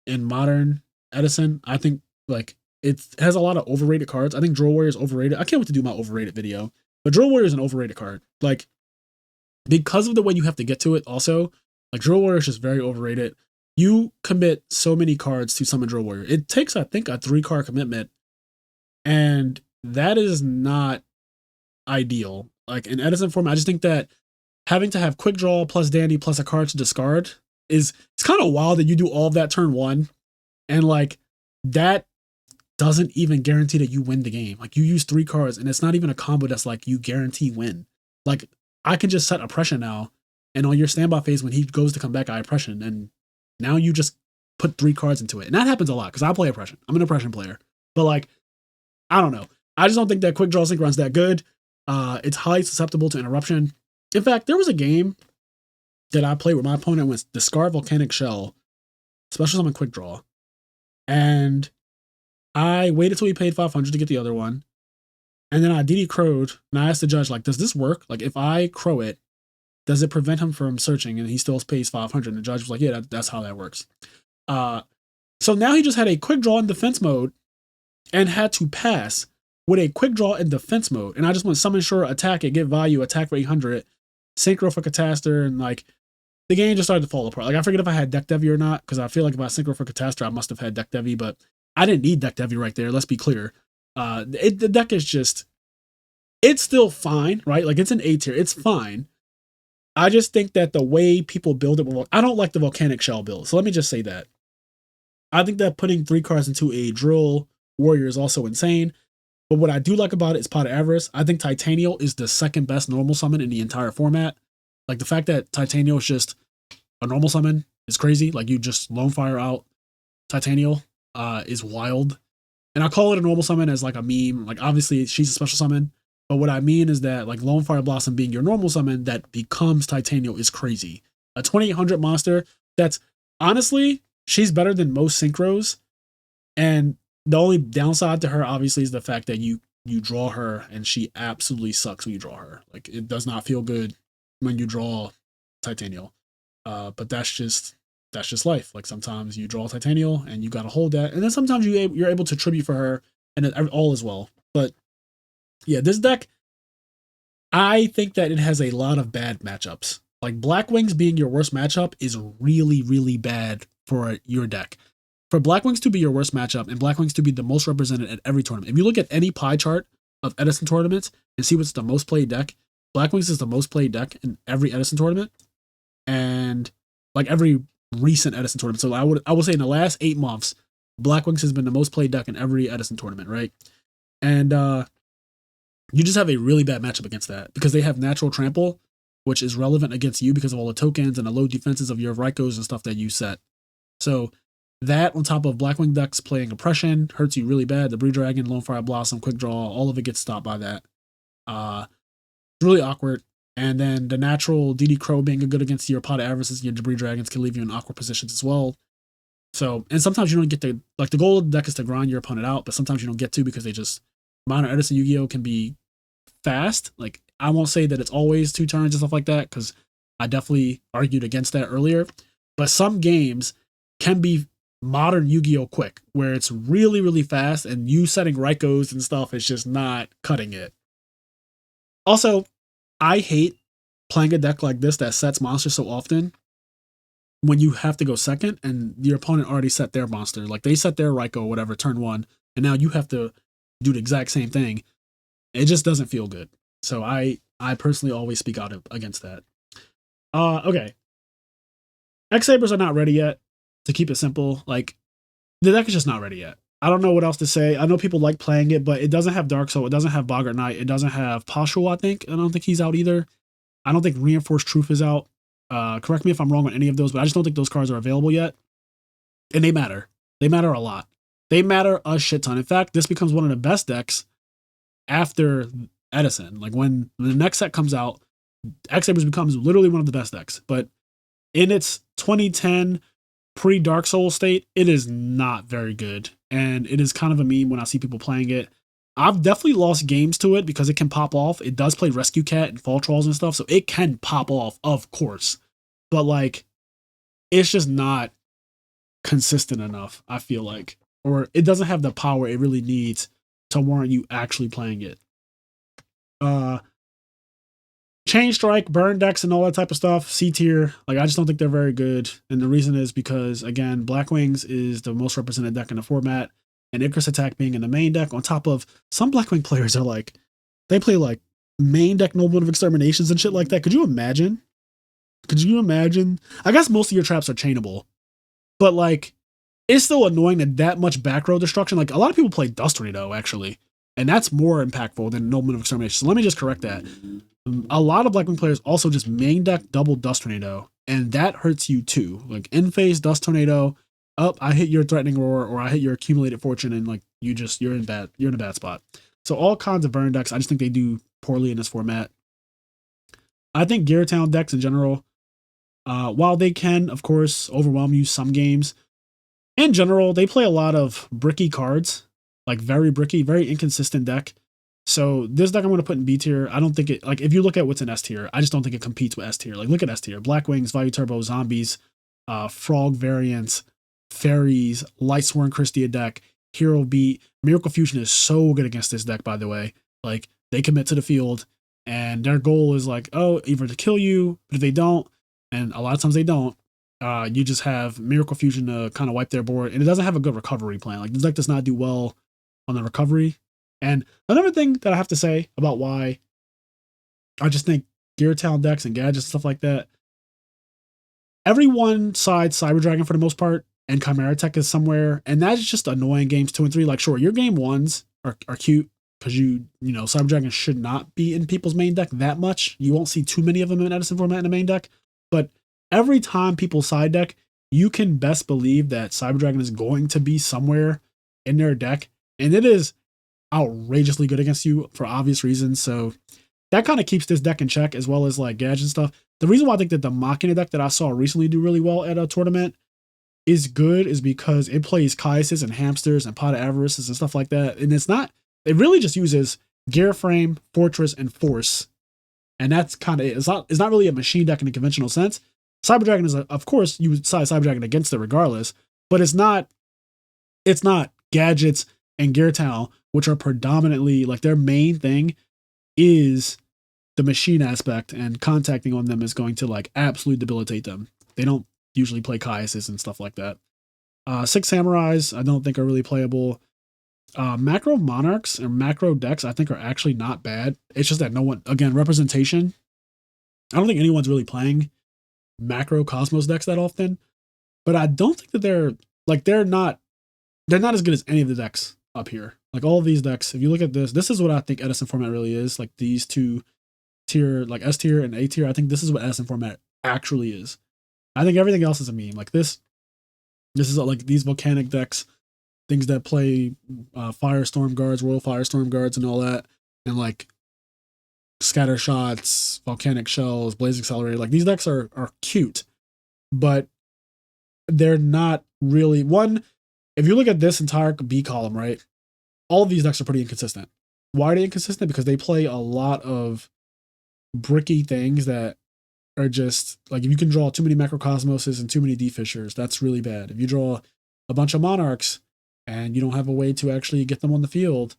in modern Edison. I think like it has a lot of overrated cards. I think Drill Warrior is overrated. I can't wait to do my overrated video. But Drill Warrior is an overrated card. Like because of the way you have to get to it also, like Drill Warrior is just very overrated. You commit so many cards to summon Drill Warrior. It takes, I think, a 3-card commitment. And that is not ideal. Like in Edison form, I just think that having to have Quick Draw plus Dandy plus a card to discard it's kind of wild that you do all of that turn one. And like that doesn't even guarantee that you win the game. Like you use 3 cards and it's not even a combo that's like you guarantee win. Like I can just set Oppression now. And on your standby phase, when he goes to come back, I Oppression. And now you just put 3 cards into it. And that happens a lot because I play Oppression. I'm an Oppression player. But like, I don't know. I just don't think that Quick Draw Synchron's that good. It's highly susceptible to interruption. In fact, there was a game that I played where my opponent was discard Volcanic Shell, special summon Quick Draw. And I waited till he paid 500 to get the other one. And then I DD Crowed, and I asked the judge, like, does this work? Like, if I crow it, does it prevent him from searching? And he still pays 500. And the judge was like, yeah, that's how that works. So now he just had a Quick Draw in defense mode and had to pass with a Quick Draw in defense mode. And I just went Summon Sure, attack it, get value, attack for 800, Synchro for Catastor, and like, the game just started to fall apart. Like, I forget if I had Deck Devi or not, because I feel like if I Synchro for Catastor, I must have had Deck Devi, but I didn't need Deck Devi right there, let's be clear. The deck is just, it's still fine, right? Like, it's an A tier, it's fine. I just think that the way people build it, I don't like the Volcanic Shell build, so let me just say that. I think that putting 3 cards into a Drill Warrior is also insane, but what I do like about it is Pot of Avarice. I think Titanial is the second best normal summon in the entire format. Like, the fact that Titanial is just a normal summon is crazy. Like, you just Lone Fire out Titanial is wild. And I call it a normal summon as like a meme. Like, obviously, she's a special summon. But what I mean is that, like, Lone Fire Blossom being your normal summon that becomes Titanial is crazy. A 2800 monster that's, honestly, she's better than most synchros. And the only downside to her, obviously, is the fact that you draw her and she absolutely sucks when you draw her. Like, it does not feel good when you draw Titanial. But that's just life. Like, sometimes you draw Titanial and you got to hold that. And then sometimes you're able to tribute for her and all is well. But yeah, this deck, I think that it has a lot of bad matchups. Like, Black Wings being your worst matchup is really, really bad for your deck. For Black Wings to be your worst matchup and Black Wings to be the most represented at every tournament. If you look at any pie chart of Edison tournaments and see what's the most played deck, Black Wings is the most played deck in every Edison tournament. And like every recent Edison tournament. So I would say in the last 8 months, Black Wings has been the most played deck in every Edison tournament, right? And you just have a really bad matchup against that because they have Natural Trample, which is relevant against you because of all the tokens and the low defenses of your Rykos and stuff that you set. So that on top of Blackwing decks playing Oppression hurts you really bad. The Breed Dragon, Lone Fire Blossom, Quick Draw, all of it gets stopped by that. Really awkward. And then the natural DD Crow being good against your Pot of Avarices, your Debris Dragons can leave you in awkward positions as well. So, and sometimes you don't get to, like, the goal of the deck is to grind your opponent out, but sometimes you don't get to because they just, Minor Edison Yugioh can be fast. Like, I won't say that it's always 2 turns and stuff like that, because I definitely argued against that earlier. But some games can be modern Yu-Gi-Oh quick, where it's really, really fast, and you setting Raikos and stuff is just not cutting it. Also, I hate playing a deck like this that sets monsters so often when you have to go second and your opponent already set their monster. Like they set their Raiko or whatever turn 1, and now you have to do the exact same thing. It just doesn't feel good. So I personally always speak out against that. Okay. X-Sabers are not ready yet, to keep it simple. Like, the deck is just not ready yet. I don't know what else to say. I know people like playing it, but it doesn't have Dark Soul. It doesn't have Boggart Knight. It doesn't have Pashul, I think. I don't think he's out either. I don't think Reinforced Truth is out. Correct me if I'm wrong on any of those, but I just don't think those cards are available yet. And they matter. They matter a lot. They matter a shit ton. In fact, this becomes one of the best decks after Edison. Like when the next set comes out, X-Sabers becomes literally one of the best decks. But in its 2010 pre-Dark Soul state, it is not very good. And it is kind of a meme when I see people playing it. I've definitely lost games to it because it can pop off. It does play Rescue Cat and Fall Trolls and stuff, so it can pop off, of course. But like, it's just not consistent enough, I feel like. Or it doesn't have the power it really needs to warrant you actually playing it. Chain Strike, Burn decks, and all that type of stuff, C tier. Like, I just don't think they're very good. And the reason is because, again, Black Wings is the most represented deck in the format. And Icarus Attack being in the main deck, on top of some Blackwing players are like, they play like main deck Nobleman of Exterminations and shit like that. Could you imagine? Could you imagine? I guess most of your traps are chainable, but like, it's still annoying that much back row destruction. Like, a lot of people play Dust Tornado, actually, and that's more impactful than Nobleman of Extermination. So let me just correct that. A lot of Blackwing players also just main deck double Dust Tornado, and that hurts you too. Like, in phase Dust Tornado, I hit your Threatening Roar, or I hit your Accumulated Fortune, and like you're in a bad spot. So all kinds of burn decks, I just think they do poorly in this format. I think Gear Town decks in general, while they can, of course, overwhelm you some games, in general, they play a lot of bricky cards, like very bricky, very inconsistent deck. So this deck I'm going to put in B tier. I don't think it, like, if you look at what's in S tier, I just don't think it competes with S tier. Like, look at S tier: Black Wings, Value Turbo, Zombies, Frog variants, Fairies, Lightsworn Christia deck, Hero Beat. Miracle Fusion is so good against this deck, by the way. Like, they commit to the field, and their goal is like, oh, either to kill you, but if they don't, and a lot of times they don't, you just have Miracle Fusion to kind of wipe their board, and it doesn't have a good recovery plan. Like, this deck does not do well on the recovery. And another thing that I have to say about why I just think Gear Town decks and gadgets and stuff like that, every one side Cyber Dragon for the most part, and Chimera Tech is somewhere, and that's just annoying games 2 and 3. Like, sure, your game 1s are cute because you know Cyber Dragon should not be in people's main deck that much. You won't see too many of them in Edison format in the main deck, but every time people side deck, you can best believe that Cyber Dragon is going to be somewhere in their deck, and it is outrageously good against you for obvious reasons. So that kind of keeps this deck in check, as well as like gadget and stuff. The reason why I think that the Machina deck that I saw recently do really well at a tournament is good is because it plays Caiuses and Hamsters and Pot of Avarices and stuff like that. And it really just uses Gear Frame, Fortress, and Force. And that's kind of it. It's not really a machine deck in a conventional sense. Cyber Dragon is, of course, you would side Cyber Dragon against it regardless, but it's not gadgets and Gear Town, which are predominantly, like, their main thing is the machine aspect, and contacting on them is going to like absolutely debilitate them. They don't usually play Caiuses and stuff like that. 6 Samurais I don't think are really playable. Macro Monarchs and macro decks I think are actually not bad. It's just that no one, again, representation. I don't think anyone's really playing macro Cosmos decks that often, but I don't think that they're not as good as any of the decks up here. Like, all of these decks, if you look at this is what I think Edison format really is. Like, these 2 tier, like S tier and A tier, I think this is what Edison format actually is. I think everything else is a meme. Like, this is like these volcanic decks, things that play Firestorm Guards, Royal Firestorm Guards, and all that, and like Scatter Shots, Volcanic Shells, Blaze Accelerator. Like, these decks are cute, but they're not really one. If you look at this entire B column, right, all of these decks are pretty inconsistent. Why are they inconsistent? Because they play a lot of bricky things that are just like, if you can draw too many Macrocosmoses and too many D-Fishers, that's really bad. If you draw a bunch of Monarchs and you don't have a way to actually get them on the field,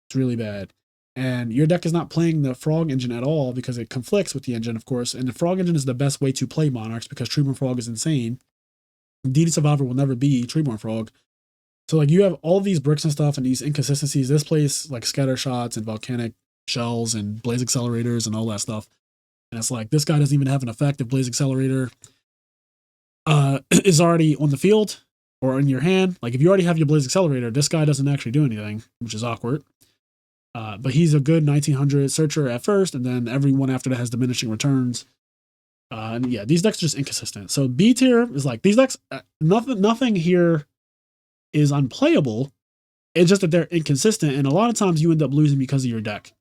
it's really bad. And your deck is not playing the Frog engine at all because it conflicts with the engine, of course. And the Frog engine is the best way to play Monarchs because Treeborn Frog is insane. DD Survivor will never be Treeborn Frog. So like, you have all these bricks and stuff and these inconsistencies. This plays like Scatter Shots and Volcanic Shells and Blaze Accelerators and all that stuff. And it's like, this guy doesn't even have an effect if Blaze Accelerator is already on the field or in your hand. Like, if you already have your Blaze Accelerator, this guy doesn't actually do anything, which is awkward. But he's a good 1900 searcher at first, and then everyone after that has diminishing returns. And yeah, these decks are just inconsistent. So B tier is like, these decks, nothing here is unplayable. It's just that they're inconsistent, and a lot of times you end up losing because of your deck.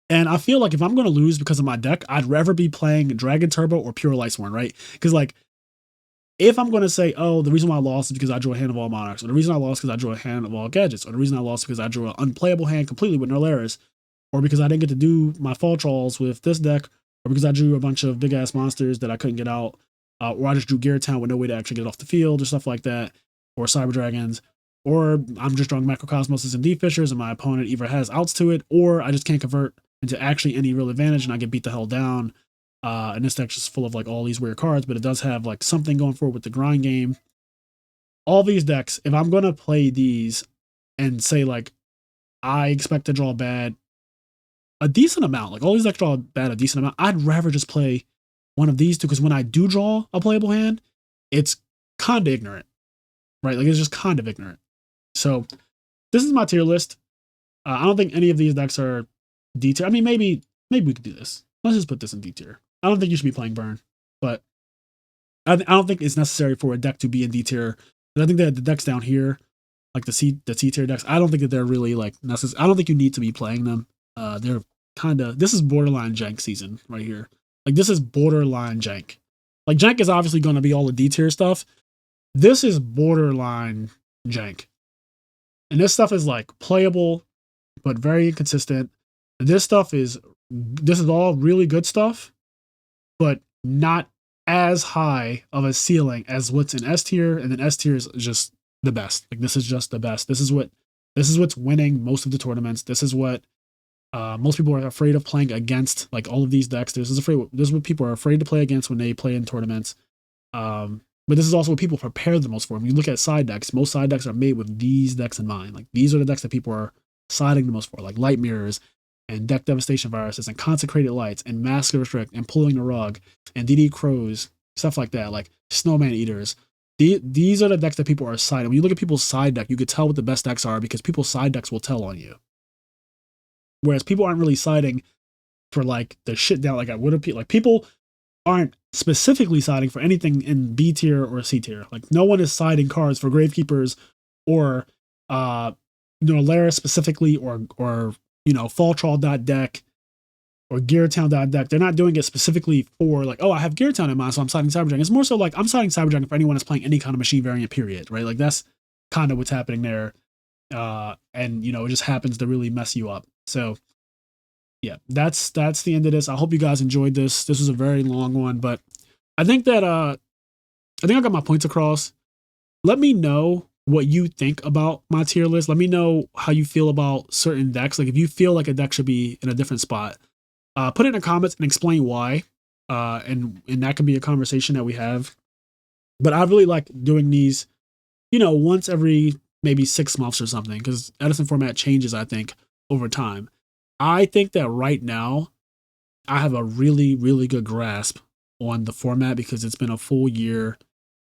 And I feel like if I'm going to lose because of my deck, I'd rather be playing Dragon Turbo or Pure Lightsworn, right? Because like, if I'm going to say, oh, the reason why I lost is because I drew a hand of all Monarchs, or the reason I lost because I drew a hand of all Gadgets, or the reason I lost because I drew an unplayable hand completely with Nolaris, or because I didn't get to do my Fall Trolls with this deck, or because I drew a bunch of big-ass monsters that I couldn't get out, or I just drew Gear Town with no way to actually get off the field, or stuff like that, or Cyber Dragons, or I'm just drawing Macrocosmoses and D-Fishers, and my opponent either has outs to it, or I just can't convert into actually any real advantage, and I get beat the hell down. And this deck's just full of like all these weird cards, but it does have like something going for it with the grind game. All these decks, if I'm gonna play these and say like I expect to draw bad a decent amount, like all these decks draw bad a decent amount, I'd rather just play one of these two, because when I do draw a playable hand, it's kind of ignorant, right? Like, it's just kind of ignorant. So this is my tier list. I don't think any of these decks are D tier. I mean, maybe we could do this. Let's just put this in D tier. I don't think you should be playing Burn, but I don't think it's necessary for a deck to be in D tier. But I think that the decks down here, like the C tier decks, I don't think that they're really like necessary. I don't think you need to be playing them. They're kind of, this is borderline jank season right here. Like, this is borderline jank. Like, jank is obviously going to be all the D tier stuff. This is borderline jank. And this stuff is like playable, but very inconsistent. This is all really good stuff, but not as high of a ceiling as what's in S tier, and then S tier is just the best. Like, this is just the best. This is what's winning most of the tournaments. This is what most people are afraid of playing against. Like, all of these decks, this is what people are afraid to play against when they play in tournaments. But this is also what people prepare the most for. When you look at side decks, most side decks are made with these decks in mind. Like, these are the decks that people are siding the most for, like Light Mirrors and Deck Devastation Viruses and Consecrated Lights and Mask Restrict and Pulling the Rug and DD Crows, stuff like that, like Snowman Eaters. These are the decks that people are siding. When you look at people's side deck, you could tell what the best decks are because people's side decks will tell on you. Whereas people aren't really siding for like the shit down, like I would have, like people aren't specifically siding for anything in B tier or C tier. Like, no one is siding cards for Gravekeepers or Laris specifically, or Fall Troll deck or Gear Town deck. They're not doing it specifically for like, oh, I have Gear Town in mind, so I'm siding Cyber Dragon. It's more so like, I'm siding Cyber Dragon for anyone that's playing any kind of machine variant, period, right? Like, that's kind of what's happening there. And it just happens to really mess you up. So yeah, that's the end of this. I hope you guys enjoyed this. This was a very long one, but I think that I got my points across. Let me know what you think about my tier list. Let me know how you feel about certain decks. Like, if you feel like a deck should be in a different spot, put it in the comments and explain why. And that can be a conversation that we have. But I really like doing these, once every maybe 6 months or something, because Edison format changes, I think, over time. I think that right now I have a really, really good grasp on the format because it's been a full year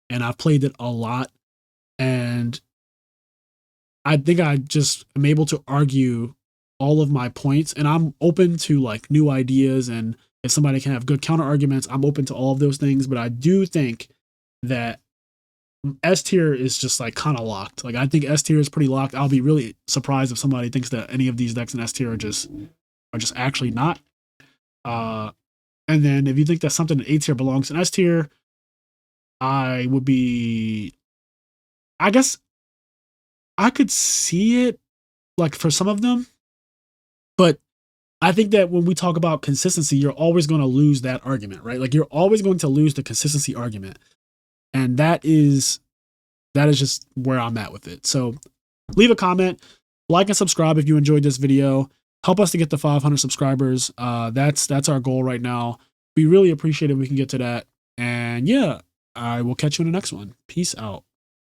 and I've played it a lot. And I think I just am able to argue all of my points, and I'm open to like new ideas. And if somebody can have good counter arguments, I'm open to all of those things. But I do think that S tier is just like kind of locked. Like, I think S tier is pretty locked. I'll be really surprised if somebody thinks that any of these decks in S tier are just actually not. And then if you think that something in A tier belongs in S tier, I guess I could see it like for some of them, but I think that when we talk about consistency, you're always going to lose that argument, right? Like you're always going to lose the consistency argument. And that is just where I'm at with it. So leave a comment, like and subscribe if you enjoyed this video. Help us to get to 500 subscribers. That's our goal right now. We really appreciate it if we can get to that. And yeah, I will catch you in the next one. Peace out.